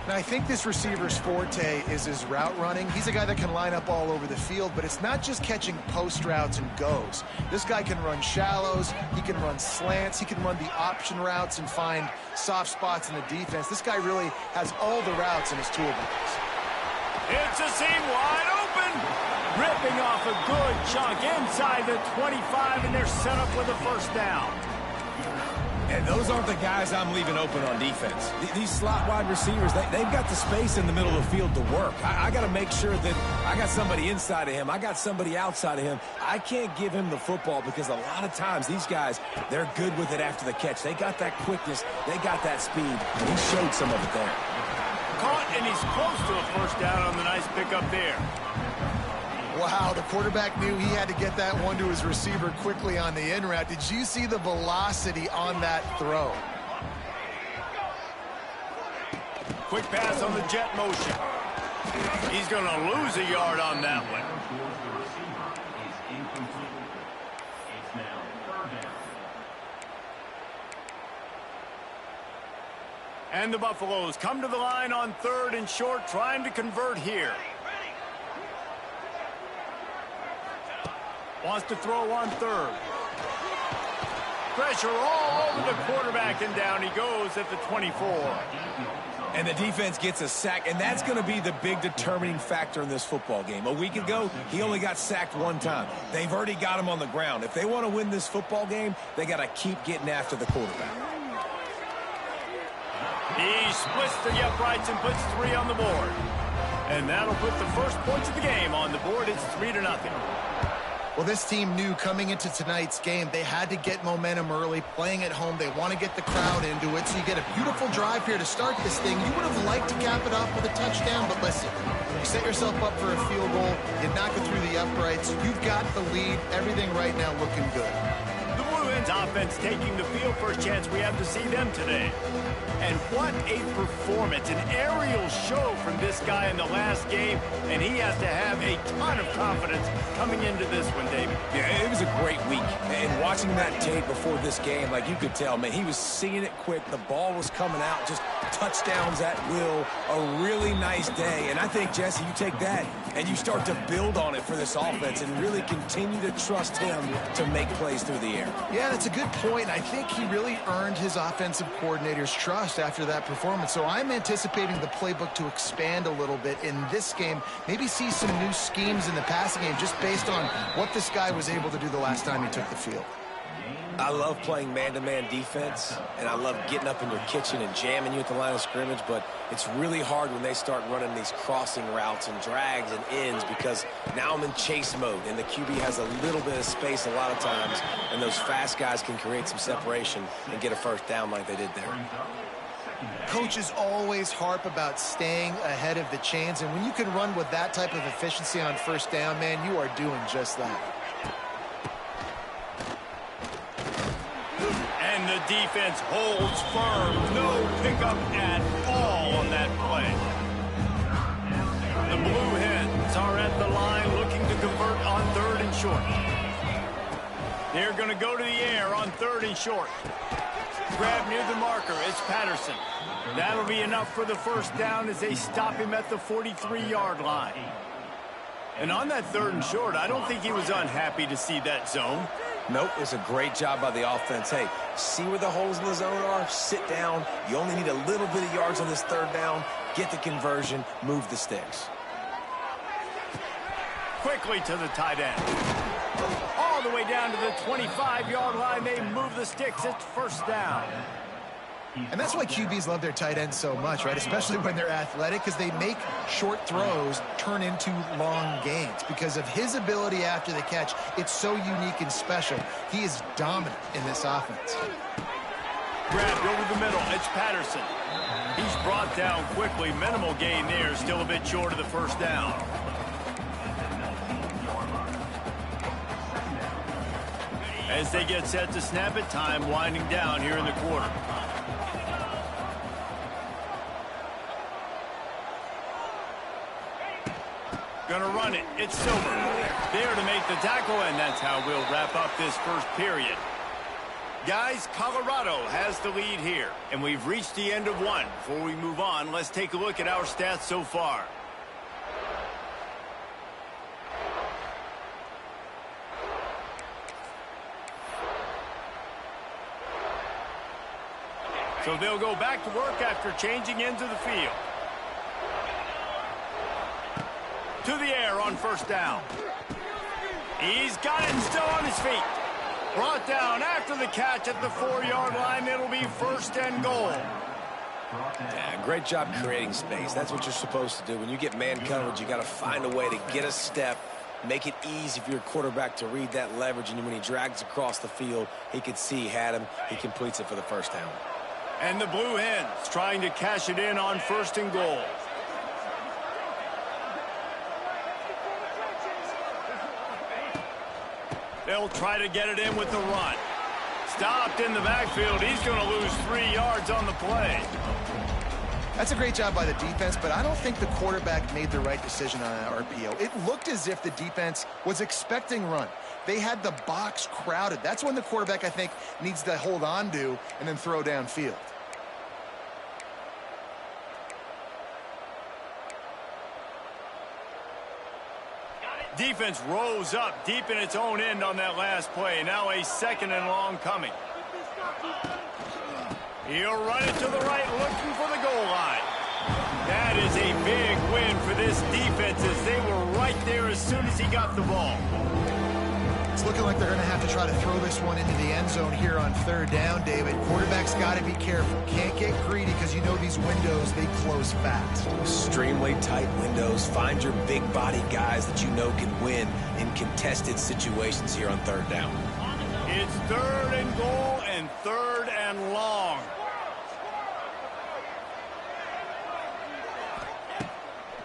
Now, I think this receiver's forte is his route running. He's a guy that can line up all over the field, but it's not just catching post routes and goes. This guy can run shallows, he can run slants, he can run the option routes and find soft spots in the defense. This guy really has all the routes in his toolbox. It's a seam wide open. Ripping off a good chunk inside the 25, and they're set up with a 1st down. And those aren't the guys I'm leaving open on defense. These slot wide receivers, they've got the space in the middle of the field to work. I got to make sure that I got somebody inside of him. I got somebody outside of him. I can't give him the football because a lot of times these guys, they're good with it after the catch. They got that quickness. They got that speed. And he showed some of it there. Caught, and he's close to a 1st down on the nice pickup there. Wow, the quarterback knew he had to get that one to his receiver quickly on the in route. Did you see the velocity on that throw? Quick pass on the jet motion. He's going to lose a yard on that one. And the Buffaloes come to the line on 3rd and short, trying to convert here. Wants to throw on 3rd. Pressure all over the quarterback, and down he goes at the 24. And the defense gets a sack, and that's going to be the big determining factor in this football game. A week ago, he only got sacked 1 time. They've already got him on the ground. If they want to win this football game, they got to keep getting after the quarterback. He splits the uprights and puts 3 on the board. And that'll put the first points of the game on the board. It's 3-0. Well, this team knew coming into tonight's game they had to get momentum early, playing at home. They want to get the crowd into it, so you get a beautiful drive here to start this thing. You would have liked to cap it off with a touchdown, but listen, you set yourself up for a field goal, you knock it through the uprights, you've got the lead, everything right now looking good. The Blue Hens Lions offense taking the field. First chance we have to see them today. And what a performance, an aerial show from this guy in the last game, and he has to have a ton of confidence coming into this one, David. Yeah, it was a great week. And watching that tape before this game, like you could tell, man, he was seeing it quick. The ball was coming out, just touchdowns at will. A really nice day. And I think, Jesse, you take that and you start to build on it for this offense and really continue to trust him to make plays through the air. Yeah, that's a good point. I think he really earned his offensive coordinator's trust after that performance. So I'm anticipating the playbook to expand a little bit in this game. Maybe see some new schemes in the passing game just based on what this guy was able to do the last time he took the field. I love playing man-to-man defense, and I love getting up in your kitchen and jamming you at the line of scrimmage, but it's really hard when they start running these crossing routes and drags and ends because now I'm in chase mode, and the QB has a little bit of space a lot of times, and those fast guys can create some separation and get a first down like they did there. Coaches always harp about staying ahead of the chains, and when you can run with that type of efficiency on first down, man, you are doing just that. And the defense holds firm. No pickup at all on that play. The Blue Hens are at the line looking to convert on 3rd and short. They're going to go to the air on 3rd and short. Grab near the marker. It's Patterson. That'll be enough for the first down as they stop him at the 43-yard line. And on that 3rd and short, I don't think he was unhappy to see that zone. Nope, it's a great job by the offense. Hey, see where the holes in the zone are, sit down. You only need a little bit of yards on this 3rd down. Get the conversion, move the sticks. Quickly to the tight end. All the way down to the 25-yard line. They move the sticks. It's first down. And that's why QBs love their tight ends so much, right? Especially when they're athletic, because they make short throws turn into long gains. Because of his ability after the catch, it's so unique and special. He is dominant in this offense. Grabbed over the middle. It's Patterson. He's brought down quickly. Minimal gain there. Still a bit short of the first down. As they get set to snap it, time winding down here in the quarter. Gonna run it. It's Silver. There to make the tackle, and that's how we'll wrap up this first period. Guys, Colorado has the lead here, and we've reached the end of one. Before we move on, let's take a look at our stats so far. So they'll go back to work after changing into the field. To the air on first down. He's got it and still on his feet. Brought down after the catch at the 4-yard line. It'll be 1st and goal. Yeah, great job creating space. That's what you're supposed to do. When you get man coverage, you got to find a way to get a step, make it easy for your quarterback to read that leverage, and when he drags across the field, he can see he had him. He completes it for the first down. And the Blue Hens trying to cash it in on 1st and goal. They'll try to get it in with the run. Stopped in the backfield. He's going to lose 3 yards on the play. That's a great job by the defense, but I don't think the quarterback made the right decision on that RPO. It looked as if the defense was expecting run. They had the box crowded. That's when the quarterback, I think, needs to hold on to and then throw downfield. Defense rose up deep in its own end on that last play. Now a 2nd and long coming. He'll run it to the right, looking for the goal line. That is a big win for this defense as they were right there as soon as he got the ball. It's looking like they're going to have to try to throw this one into the end zone here on 3rd down, David. Quarterback's got to be careful. Can't get greedy because you know these windows, they close fast. Extremely tight windows. Find your big body guys that you know can win in contested situations here on 3rd down. It's 3rd and goal and 3rd and long.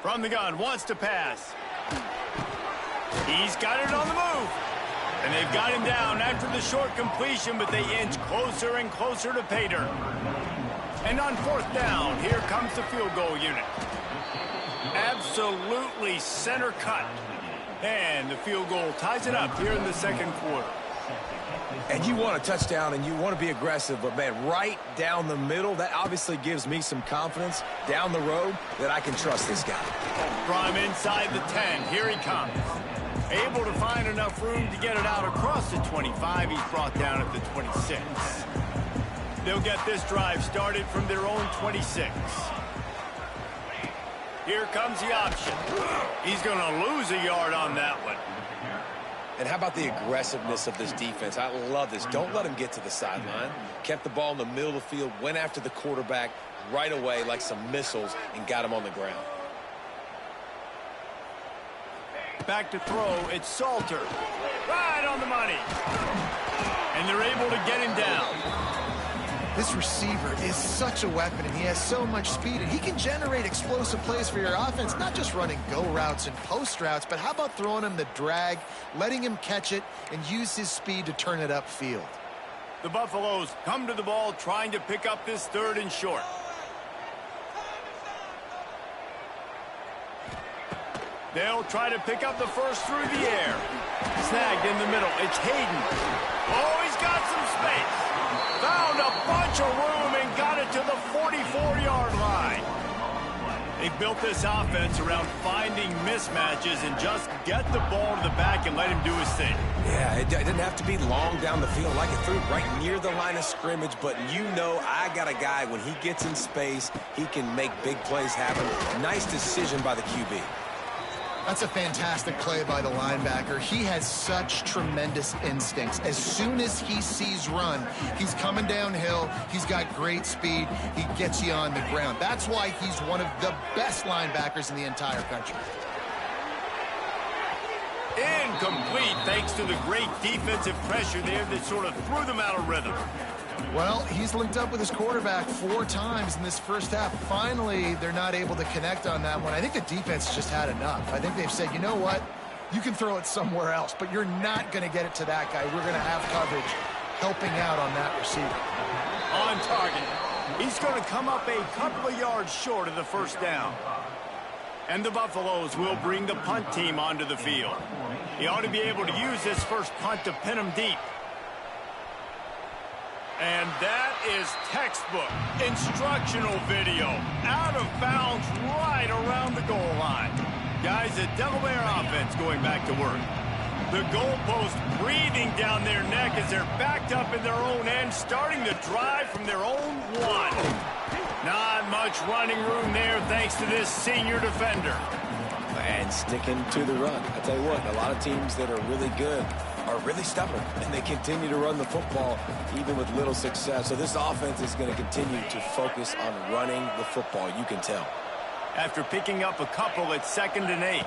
From the gun, wants to pass. He's got it on the move. And they've got him down after the short completion, but they inch closer and closer to pay dirt. And on fourth down, here comes the field goal unit. Absolutely center cut. And the field goal ties it up here in the second quarter. And you want a touchdown and you want to be aggressive, but, man, right down the middle, that obviously gives me some confidence down the road that I can trust this guy. From inside the 10, here he comes. Able to find enough room to get it out across the 25. He's brought down at the 26. They'll get this drive started from their own 26. Here comes the option. He's going to lose a yard on that one. And how about the aggressiveness of this defense? I love this. Don't let him get to the sideline. Kept the ball in the middle of the field, went after the quarterback right away like some missiles and got him on the ground. Back to throw, it's Salter. Right on the money. And they're able to get him down. This receiver is such a weapon, and he has so much speed, and he can generate explosive plays for your offense, not just running go routes and post routes, but how about throwing him the drag, letting him catch it, and use his speed to turn it upfield. The Buffaloes come to the ball trying to pick up this third and short. They'll try to pick up the first through the air. Snagged in the middle. It's Hayden. Oh, he's got some space. Found a bunch of room and got it to the 44-yard line. They built this offense around finding mismatches and just get the ball to the back and let him do his thing. Yeah, it didn't have to be long down the field. Like it threw right near the line of scrimmage, but you know I got a guy, when he gets in space, he can make big plays happen. Nice decision by the QB. That's a fantastic play by the linebacker. He has such tremendous instincts. As soon as he sees run, he's coming downhill. He's got great speed. He gets you on the ground. That's why he's one of the best linebackers in the entire country. Incomplete, thanks to the great defensive pressure there that sort of threw them out of rhythm. Well, he's linked up with his quarterback 4 times in this first half. Finally, they're not able to connect on that one. I think the defense just had enough. I think they've said, you know what? You can throw it somewhere else, but you're not going to get it to that guy. We're going to have coverage helping out on that receiver. On target. He's going to come up a couple of yards short of the first down. And the Buffaloes will bring the punt team onto the field. He ought to be able to use this first punt to pin him deep. And that is textbook instructional video. Out of bounds right around the goal line. Guys, the Delaware offense going back to work. The goalpost breathing down their neck as they're backed up in their own end, starting the drive from their own 1. Not much running room there thanks to this senior defender. And sticking to the run. I tell you what, a lot of teams that are really good are really stubborn, and they continue to run the football even with little success. So this offense is going to continue to focus on running the football, you can tell. After picking up a couple at 2nd and 8.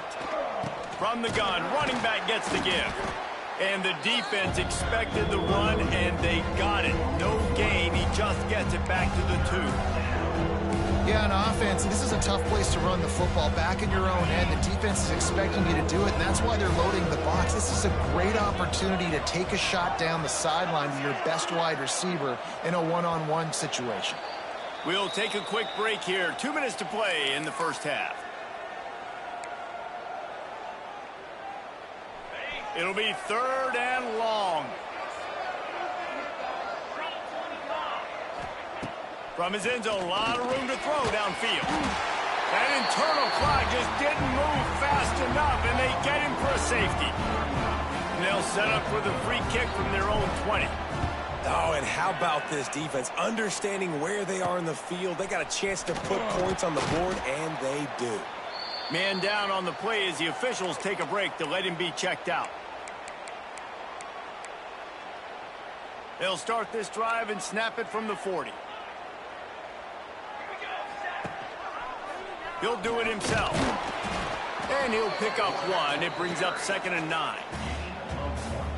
From the gun, running back gets the give. And the defense expected the run, and they got it. No gain, he just gets it back to the 2. Yeah, on offense, this is a tough place to run the football. Back in your own end, the defense is expecting you to do it, and that's why they're loading the box. This is a great opportunity to take a shot down the sideline with your best wide receiver in a one-on-one situation. We'll take a quick break here. 2 minutes to play in the first half. It'll be 3rd and long. From his end zone, a lot of room to throw downfield. That internal clock just didn't move fast enough, and they get him for a safety. And they'll set up for the free kick from their own 20. Oh, and how about this defense? Understanding where they are in the field. They got a chance to put points on the board, and they do. Man down on the play as the officials take a break to let him be checked out. They'll start this drive and snap it from the 40. He'll do it himself. And he'll pick up 1. It brings up 2nd and 9.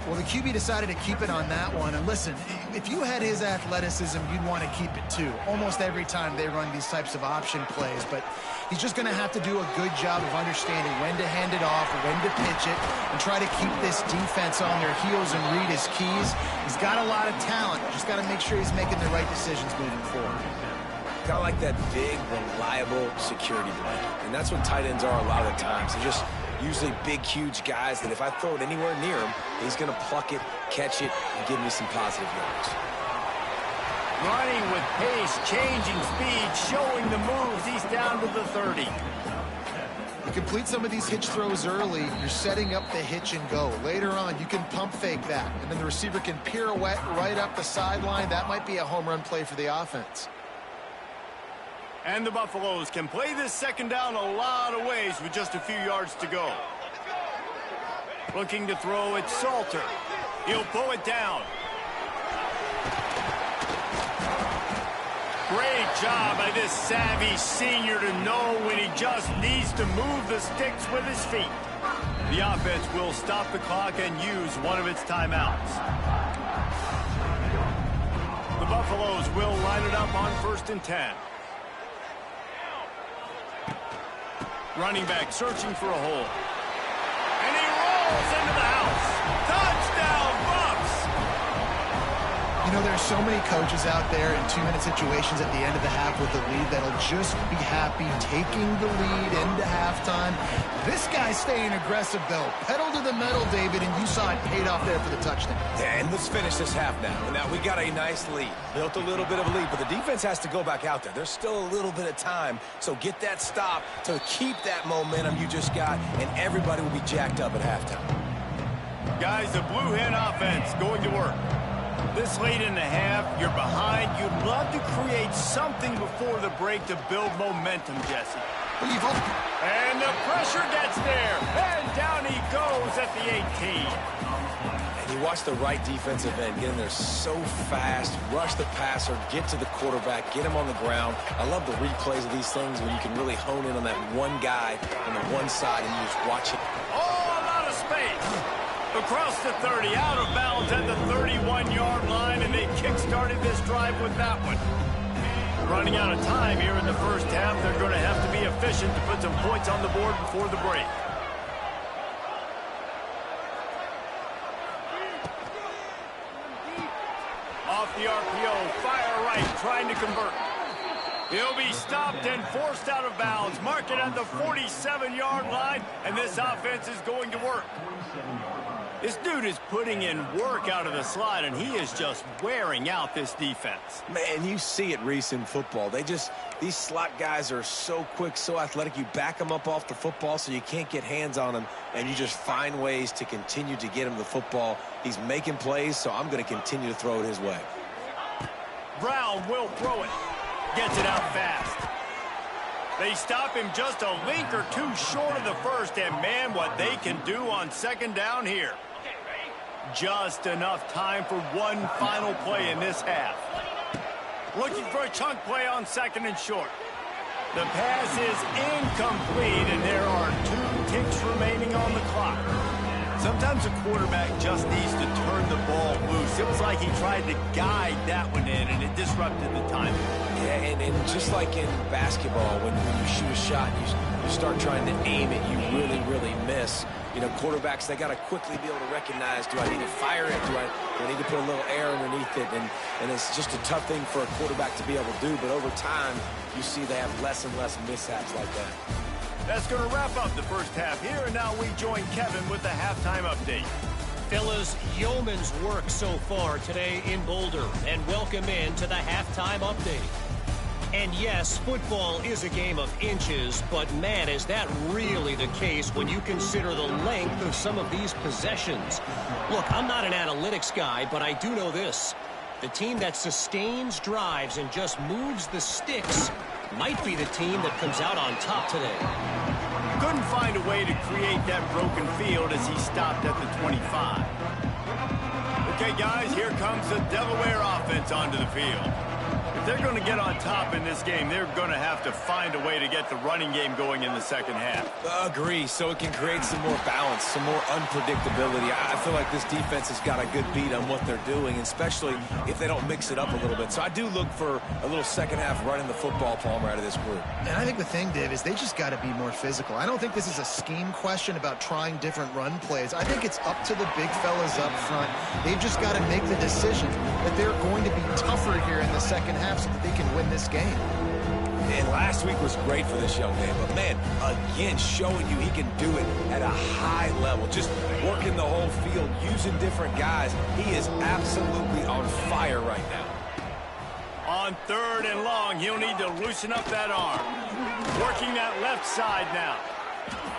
Well, the QB decided to keep it on that one. And listen, if you had his athleticism, you'd want to keep it too. Almost every time they run these types of option plays. But he's just going to have to do a good job of understanding when to hand it off, when to pitch it, and try to keep this defense on their heels and read his keys. He's got a lot of talent. Just got to make sure he's making the right decisions moving forward. Kind of like that big, reliable security blanket. And that's what tight ends are a lot of the times. They're just usually big, huge guys that if I throw it anywhere near him, he's going to pluck it, catch it, and give me some positive yards. Running with pace, changing speed, showing the moves. He's down to the 30. You complete some of these hitch throws early, you're setting up the hitch and go. Later on, you can pump fake that, and then the receiver can pirouette right up the sideline. That might be a home run play for the offense. And the Buffaloes can play this second down a lot of ways with just a few yards to go. Looking to throw, it's Salter. He'll pull it down. Great job by this savvy senior to know when he just needs to move the sticks with his feet. The offense will stop the clock and use one of its timeouts. The Buffaloes will line it up on 1st and 10. Running back searching for a hole. And he rolls into the house. Touchdown, Buffs! You know, there's so many coaches out there in 2-minute situations at the end of the half with the lead that'll just be happy taking the lead into halftime. This guy's staying aggressive, though. Pedal to the metal, David, and you saw it paid off there for the touchdown. Yeah, and let's finish this half now. Now, we got a nice lead. Built a little bit of a lead, but the defense has to go back out there. There's still a little bit of time, so get that stop to keep that momentum you just got, and everybody will be jacked up at halftime. Guys, the Blue Hen offense going to work. This late in the half, you're behind. You'd love to create something before the break to build momentum, Jesse. And the pressure gets there. And down he goes at the 18. And you watch the right defensive end get in there so fast, rush the passer, get to the quarterback, get him on the ground. I love the replays of these things when you can really hone in on that one guy on the one side and you just watch it. Oh, a lot of space. Across the 30, out of bounds at the 31-yard line, and they kick-started this drive with that one. Running out of time here in the first half, they're going to have to be efficient to put some points on the board before the break. Off the RPO, fire right, trying to convert. He'll be stopped and forced out of bounds. Mark it at the 47-yard line, and this offense is going to work. This dude is putting in work out of the slot, and he is just wearing out this defense. Man, you see it, Reese, in football. These slot guys are so quick, so athletic. You back them up off the football so you can't get hands on them, and you just find ways to continue to get him the football. He's making plays, so I'm going to continue to throw it his way. Brown will throw it. Gets it out fast. They stop him just a link or two short of the first, and man, what they can do on second down here. Just enough time for one final play in this half. Looking for a chunk play on 2nd and short. The pass is incomplete, and there are 2 ticks remaining on the clock. Sometimes a quarterback just needs to turn the ball loose. It was like he tried to guide that one in, and it disrupted the timing. Yeah, and just like in basketball, when you shoot a shot, you start trying to aim it, you really miss. You know, quarterbacks, they got to quickly be able to recognize, do I need to fire it? Do I need to put a little air underneath it? And it's just a tough thing for a quarterback to be able to do. But over time, you see they have less and less mishaps like that. That's going to wrap up the first half here, and now we join Kevin with the halftime update. Fellas, yeoman's work so far today in Boulder, and welcome in to the halftime update. And yes, football is a game of inches, but man, is that really the case when you consider the length of some of these possessions. Look, I'm not an analytics guy, but I do know this. The team that sustains drives and just moves the sticks might be the team that comes out on top today. Couldn't find a way to create that broken field as he stopped at the 25. Okay, guys, here comes the Delaware offense onto the field. If they're going to get on top in this game, they're going to have to find a way to get the running game going in the second half. Agree, so it can create some more balance, some more unpredictability. I feel like this defense has got a good beat on what they're doing, especially if they don't mix it up a little bit. So I do look for a little second half running the football, Palmer, out of this group. And I think the thing, Dave, is they just got to be more physical. I don't think this is a scheme question about trying different run plays. I think it's up to the big fellas up front. They've just got to make the decision that they're going to be tougher here in the second half so that they can win this game. And last week was great for this young man, but man, again, showing you he can do it at a high level, just working the whole field, using different guys. He is absolutely on fire right now. On 3rd and long, he'll need to loosen up that arm. Working that left side now.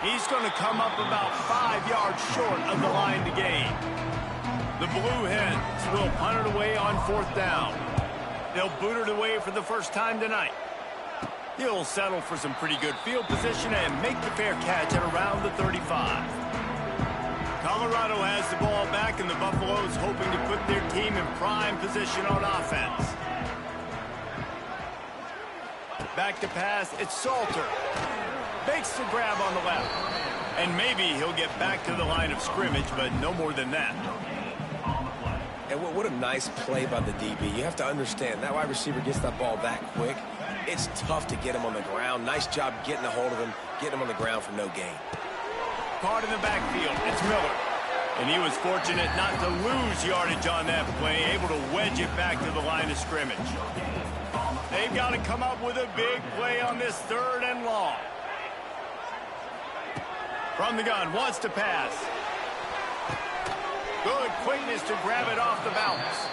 He's going to come up about 5 yards short of the line to gain. The Blue Hens will punt it away on 4th down. They'll boot it away for the first time tonight. He'll settle for some pretty good field position and make the fair catch at around the 35. Colorado has the ball back, and the Buffaloes hoping to put their team in prime position on offense. Back to pass, it's Salter. Makes the grab on the left. And maybe he'll get back to the line of scrimmage, but no more than that. And what a nice play by the DB. You have to understand, that wide receiver gets that ball that quick. It's tough to get him on the ground. Nice job getting a hold of him, getting him on the ground for no gain. Caught in the backfield, it's Miller. And he was fortunate not to lose yardage on that play, able to wedge it back to the line of scrimmage. They've got to come up with a big play on this 3rd and long. From the gun, wants to pass. Good quickness to grab it off the bounce.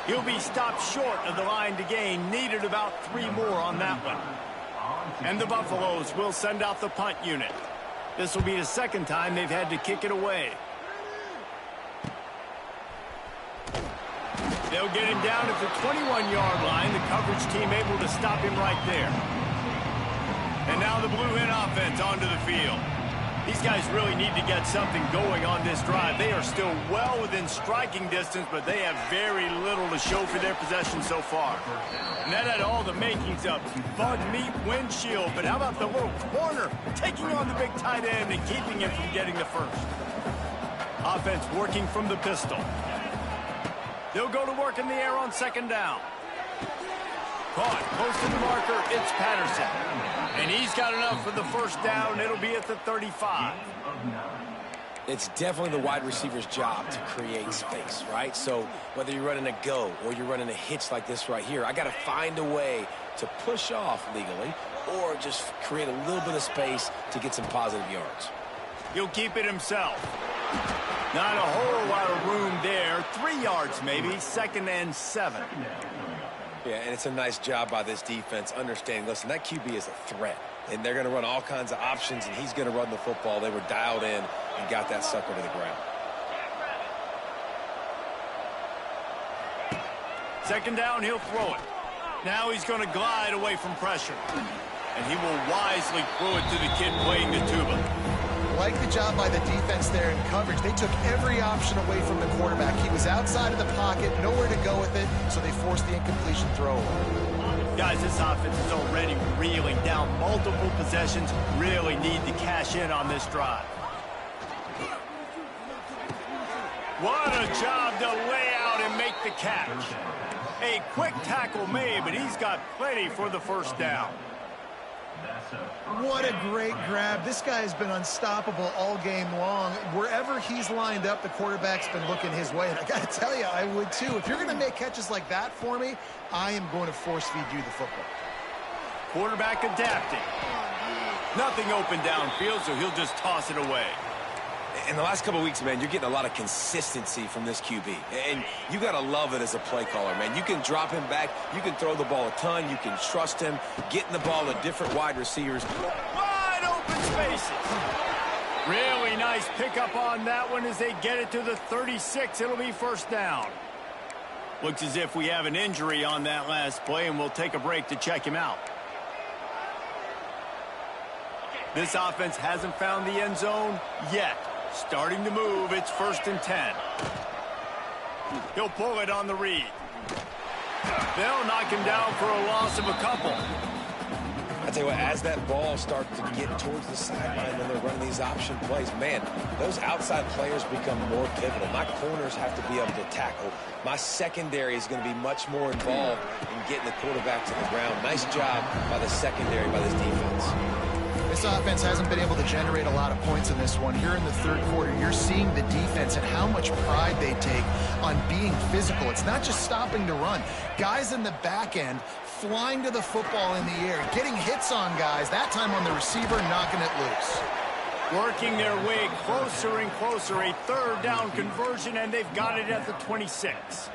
He'll be stopped short of the line to gain. Needed about 3 more on that one. And the Buffaloes will send out the punt unit. This will be the second time they've had to kick it away. They'll get him down at the 21-yard line. The coverage team able to stop him right there. And now the Blue Hen offense onto the field. These guys really need to get something going on this drive. They are still well within striking distance, but they have very little to show for their possession so far. And that had all the makings of bug meat windshield, but how about the little corner taking on the big tight end and keeping him from getting the first? Offense working from the pistol. They'll go to work in the air on 2nd down. Caught close to the marker, it's Patterson. And he's got enough for the first down. It'll be at the 35. It's definitely the wide receiver's job to create space, right? So whether you're running a go or you're running a hitch like this right here, I got to find a way to push off legally or just create a little bit of space to get some positive yards. He'll keep it himself. Not a whole lot of room there. 3 yards maybe. 2nd and 7. Yeah, and it's a nice job by this defense understanding, listen, that QB is a threat. And they're going to run all kinds of options, and he's going to run the football. They were dialed in and got that sucker to the ground. 2nd down, he'll throw it. Now he's going to glide away from pressure. And he will wisely throw it to the kid playing the tuba. Like the job by the defense there in coverage. They took every option away from the quarterback. He was outside of the pocket, nowhere to go with it, so they forced the incompletion throw away. Guys, this offense is already reeling down multiple possessions. Really need to cash in on this drive. What a job to lay out and make the catch. A quick tackle made, but he's got plenty for the first down. What a great grab. This guy has been unstoppable all game long. Wherever he's lined up, the quarterback's been looking his way. And I got to tell you, I would too. If you're going to make catches like that for me, I am going to force feed you the football. Quarterback adapting. Nothing open downfield, so he'll just toss it away. In the last couple of weeks, man, you're getting a lot of consistency from this QB. And you got to love it as a play caller, man. You can drop him back. You can throw the ball a ton. You can trust him. Getting the ball to different wide receivers. Wide open spaces. Really nice pickup on that one as they get it to the 36. It'll be first down. Looks as if we have an injury on that last play, and we'll take a break to check him out. This offense hasn't found the end zone yet. Starting to move, it's 1st and 10. He'll pull it on the read. They'll knock him down for a loss of a couple. I tell you what, as that ball starts to get towards the sideline when they're running these option plays, man, those outside players become more pivotal. My corners have to be able to tackle. My secondary is going to be much more involved in getting the quarterback to the ground. Nice job by the secondary, by this defense. This offense hasn't been able to generate a lot of points in this one. Here in the third quarter, you're seeing the defense and how much pride they take on being physical. It's not just stopping to run. Guys in the back end flying to the football in the air, getting hits on guys, that time on the receiver, knocking it loose. Working their way closer and closer, a third down conversion, and they've got it at the 26.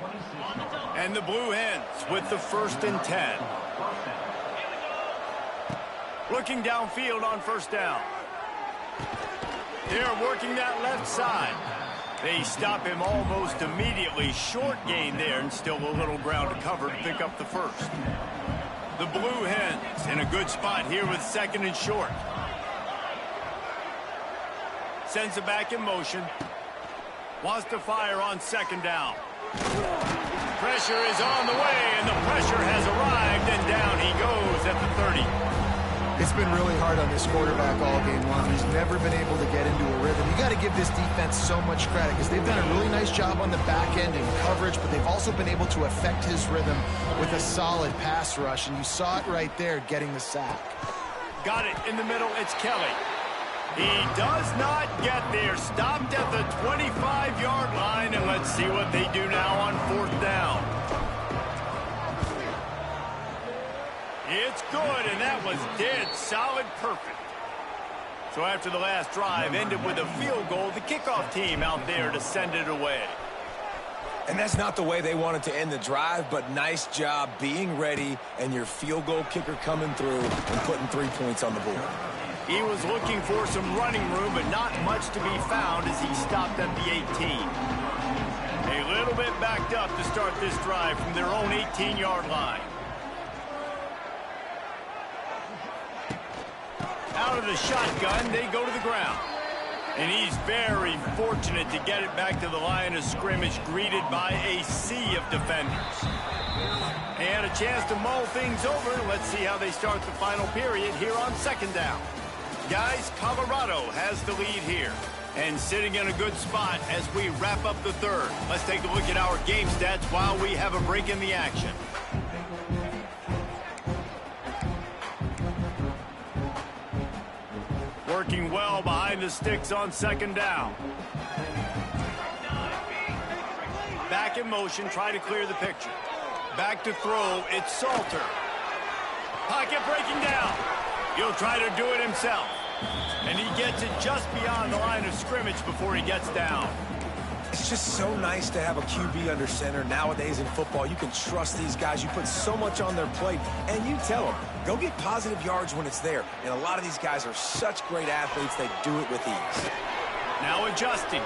And the Blue Hens with the 1st and 10. Looking downfield on 1st down. They're working that left side. They stop him almost immediately. Short gain there, and still a little ground to cover to pick up the 1st. The Blue Hens in a good spot here with 2nd and short. Sends it back in motion. Wants to fire on 2nd down. Pressure is on the way, and the pressure has arrived, and down he goes at the 30. It's been really hard on this quarterback all game long. He's never been able to get into a rhythm. You got to give this defense so much credit because they've done a really nice job on the back end in coverage, but they've also been able to affect his rhythm with a solid pass rush, and you saw it right there getting the sack. Got it in the middle. It's Kelly. He does not get there. Stopped at the 25-yard line, and let's see what they do now on 4th down. It's good, and that was dead solid perfect. So after the last drive ended with a field goal, the kickoff team out there to send it away. And that's not the way they wanted to end the drive, but nice job being ready and your field goal kicker coming through and putting 3 points on the board. He was looking for some running room, but not much to be found as he stopped at the 18. A little bit backed up to start this drive from their own 18-yard line. Out of the shotgun, they go to the ground. And he's very fortunate to get it back to the line of scrimmage, greeted by a sea of defenders. And a chance to mull things over. Let's see how they start the final period here on 2nd down. Guys, Colorado has the lead here. And sitting in a good spot as we wrap up the 3rd. Let's take a look at our game stats while we have a break in the action. Working well behind the sticks on 2nd down. Back in motion, try to clear the picture. Back to throw, it's Salter. Pocket breaking down. He'll try to do it himself. And he gets it just beyond the line of scrimmage before he gets down. It's just so nice to have a QB under center. Nowadays in football, you can trust these guys. You put so much on their plate, and you tell them, go get positive yards when it's there. And a lot of these guys are such great athletes, they do it with ease. Now adjusting.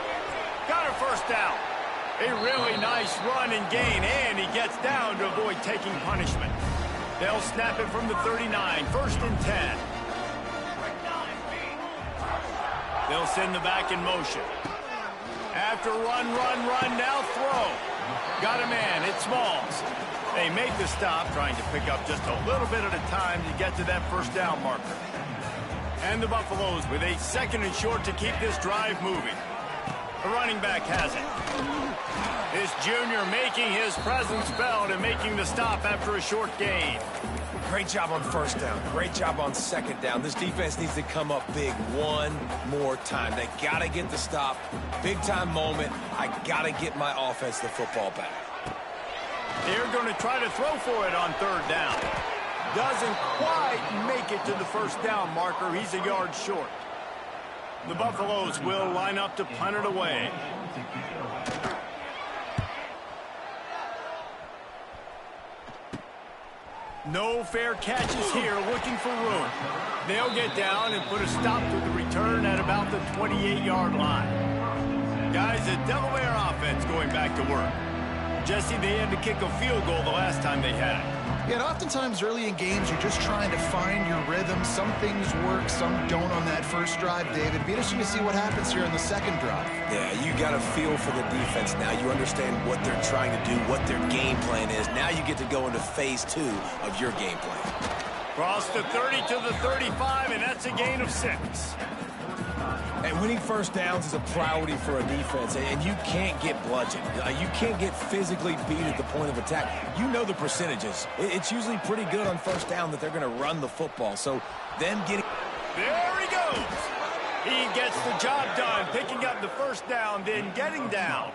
Got a 1st down. A really nice run and gain, and he gets down to avoid taking punishment. They'll snap it from the 39, 1st and 10. They'll send the back in motion. After run, now throw. Got a man, it's Smalls. They make the stop, trying to pick up just a little bit at a time to get to that 1st down marker. And the Buffaloes with a 2nd and short to keep this drive moving. The running back has it. This junior making his presence felt and making the stop after a short gain. Great job on 1st down. Great job on 2nd down. This defense needs to come up big one more time. They got to get the stop. Big-time moment. I got to get my offense the football back. They're going to try to throw for it on 3rd down. Doesn't quite make it to the 1st down marker. He's a yard short. The Buffaloes will line up to punt it away. No fair catches here, looking for room. They'll get down and put a stop to the return at about the 28-yard line. Guys, the Delaware offense going back to work. Jesse, they had to kick a field goal the last time they had it. Yeah, and oftentimes early in games, you're just trying to find your rhythm. Some things work, some don't on that first drive, David. Be interesting to see what happens here in the second drive. Yeah, you got a feel for the defense now. You understand what they're trying to do, what their game plan is. Now you get to go into phase 2 of your game plan. Cross the 30 to the 35, and that's a gain of 6. And winning first downs is a priority for a defense, and you can't get bludgeoned. You can't get physically beat at the point of attack. You know the percentages. It's usually pretty good on first down that they're going to run the football. So them getting... There he goes. He gets the job done, picking up the first down, then getting down.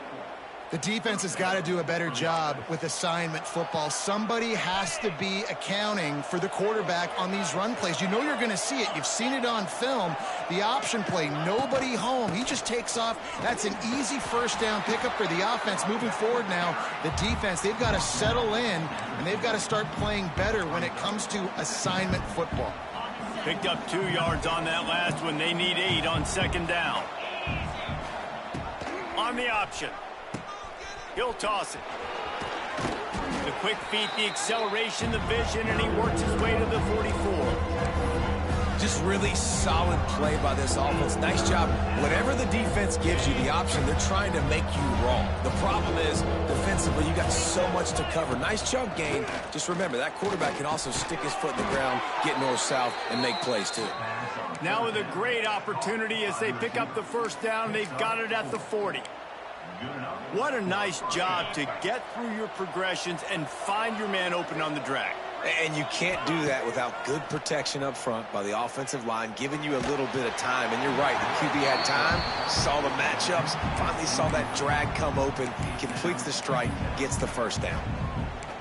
The defense has got to do a better job with assignment football. Somebody has to be accounting for the quarterback on these run plays. You know you're going to see it. You've seen it on film. The option play, nobody home. He just takes off. That's an easy first down pickup for the offense. Moving forward now, the defense, they've got to settle in, and they've got to start playing better when it comes to assignment football. Picked up 2 yards on that last one. They need 8 on second down. On the option. He'll toss it. The quick feet, the acceleration, the vision, and he works his way to the 44. Just really solid play by this offense. Nice job. Whatever the defense gives you the option, they're trying to make you wrong. The problem is, defensively, you got so much to cover. Nice chunk gain. Just remember, that quarterback can also stick his foot in the ground, get north-south, and make plays, too. Now with a great opportunity as they pick up the first down, they've got it at the 40. What a nice job to get through your progressions and find your man open on the drag. And you can't do that without good protection up front by the offensive line, giving you a little bit of time. And you're right, the QB had time, saw the matchups, finally saw that drag come open, completes the strike, gets the first down.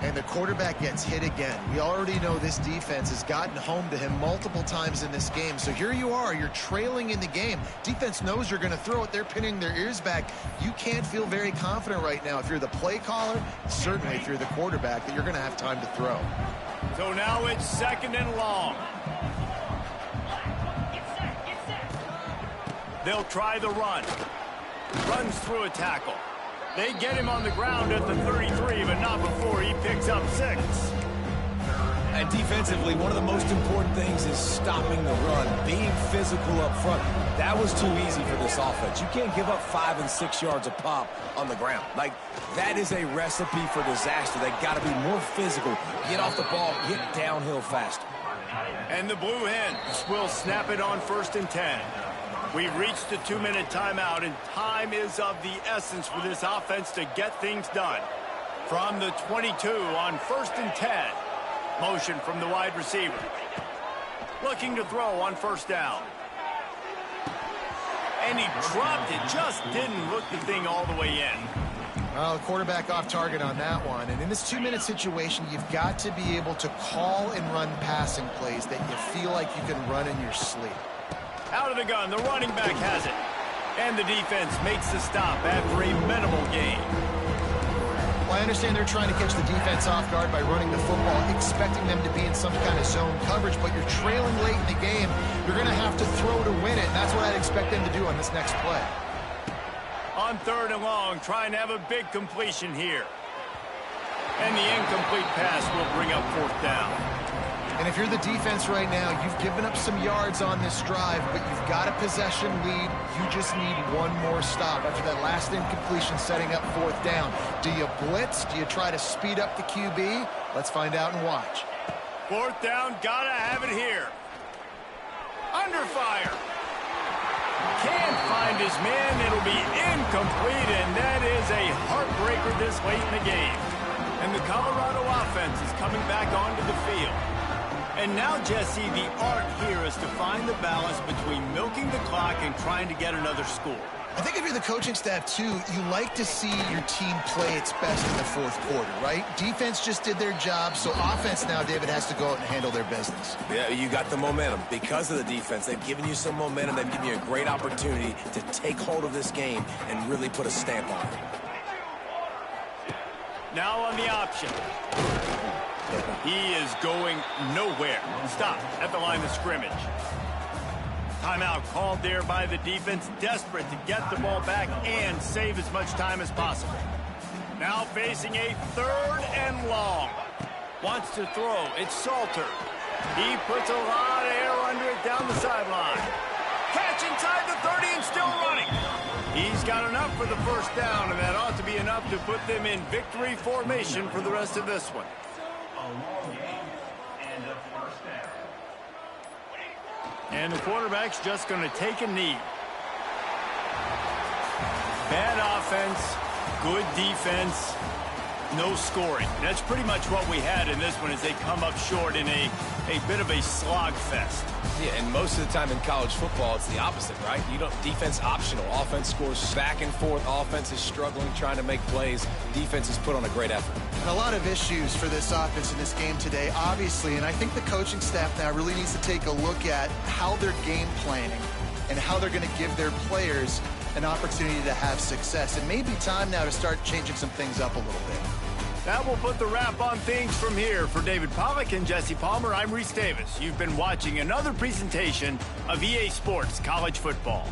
And the quarterback gets hit again. We already know this defense has gotten home to him multiple times in this game. So here you are, you're trailing in the game. Defense knows you're going to throw it. They're pinning their ears back. You can't feel very confident right now if you're the play caller, certainly if you're the quarterback, that you're going to have time to throw. So now it's second and long. They'll try the run. Runs through a tackle. They get him on the ground at the 33, but not before he picks up 6. And defensively, one of the most important things is stopping the run, being physical up front. That was too easy for this offense. You can't give up 5 and 6 yards a pop on the ground. Like, that is a recipe for disaster. They got to be more physical, get off the ball, get downhill faster. And the Blue Hens will snap it on 1st and 10. We've reached the 2-minute timeout, and time is of the essence for this offense to get things done. From the 22 on 1st and 10. Motion from the wide receiver. Looking to throw on first down. And he dropped it, just didn't look the thing all the way in. Well, the quarterback off target on that one. And in this 2-minute situation, you've got to be able to call and run passing plays that you feel like you can run in your sleep. Out of the gun, the running back has it. And the defense makes the stop after a minimal gain. Well, I understand they're trying to catch the defense off guard by running the football, expecting them to be in some kind of zone coverage, but you're trailing late in the game. You're going to have to throw to win it, and that's what I'd expect them to do on this next play. On 3rd and long, trying to have a big completion here. And the incomplete pass will bring up 4th down. And if you're the defense right now, you've given up some yards on this drive, but you've got a possession lead. You just need one more stop after that last incompletion setting up 4th down. Do you blitz? Do you try to speed up the QB? Let's find out and watch. 4th down, gotta have it here. Under fire. Can't find his man. It'll be incomplete, and that is a heartbreaker this late in the game. And the Colorado offense is coming back onto the field. And now, Jesse, the art here is to find the balance between milking the clock and trying to get another score. I think if you're the coaching staff, too, you like to see your team play its best in the 4th quarter, right? Defense just did their job, so offense now, David, has to go out and handle their business. Yeah, you got the momentum. Because of the defense, they've given you some momentum. They've given you a great opportunity to take hold of this game and really put a stamp on it. Now on the option. He is going nowhere. Stop at the line of scrimmage. Timeout called there by the defense, desperate to get the ball back and save as much time as possible. Now facing a 3rd and long. Wants to throw. It's Salter. He puts a lot of air under it down the sideline. Catch inside the 30 and still running. He's got enough for the first down, and that ought to be enough to put them in victory formation for the rest of this one. And the quarterback's just going to take a knee. Bad offense, good defense, no scoring. That's pretty much what we had in this one as they come up short in a bit of a slogfest. Yeah, and most of the time in college football, it's the opposite, right? You don't defense optional. Offense scores back and forth. Offense is struggling, trying to make plays. Defense has put on a great effort. And a lot of issues for this offense in this game today, obviously, and I think the coaching staff now really needs to take a look at how they're game planning and how they're going to give their players an opportunity to have success. It may be time now to start changing some things up a little bit. That will put the wrap on things from here. For David Pollack and Jesse Palmer, I'm Reese Davis. You've been watching another presentation of EA Sports College Football.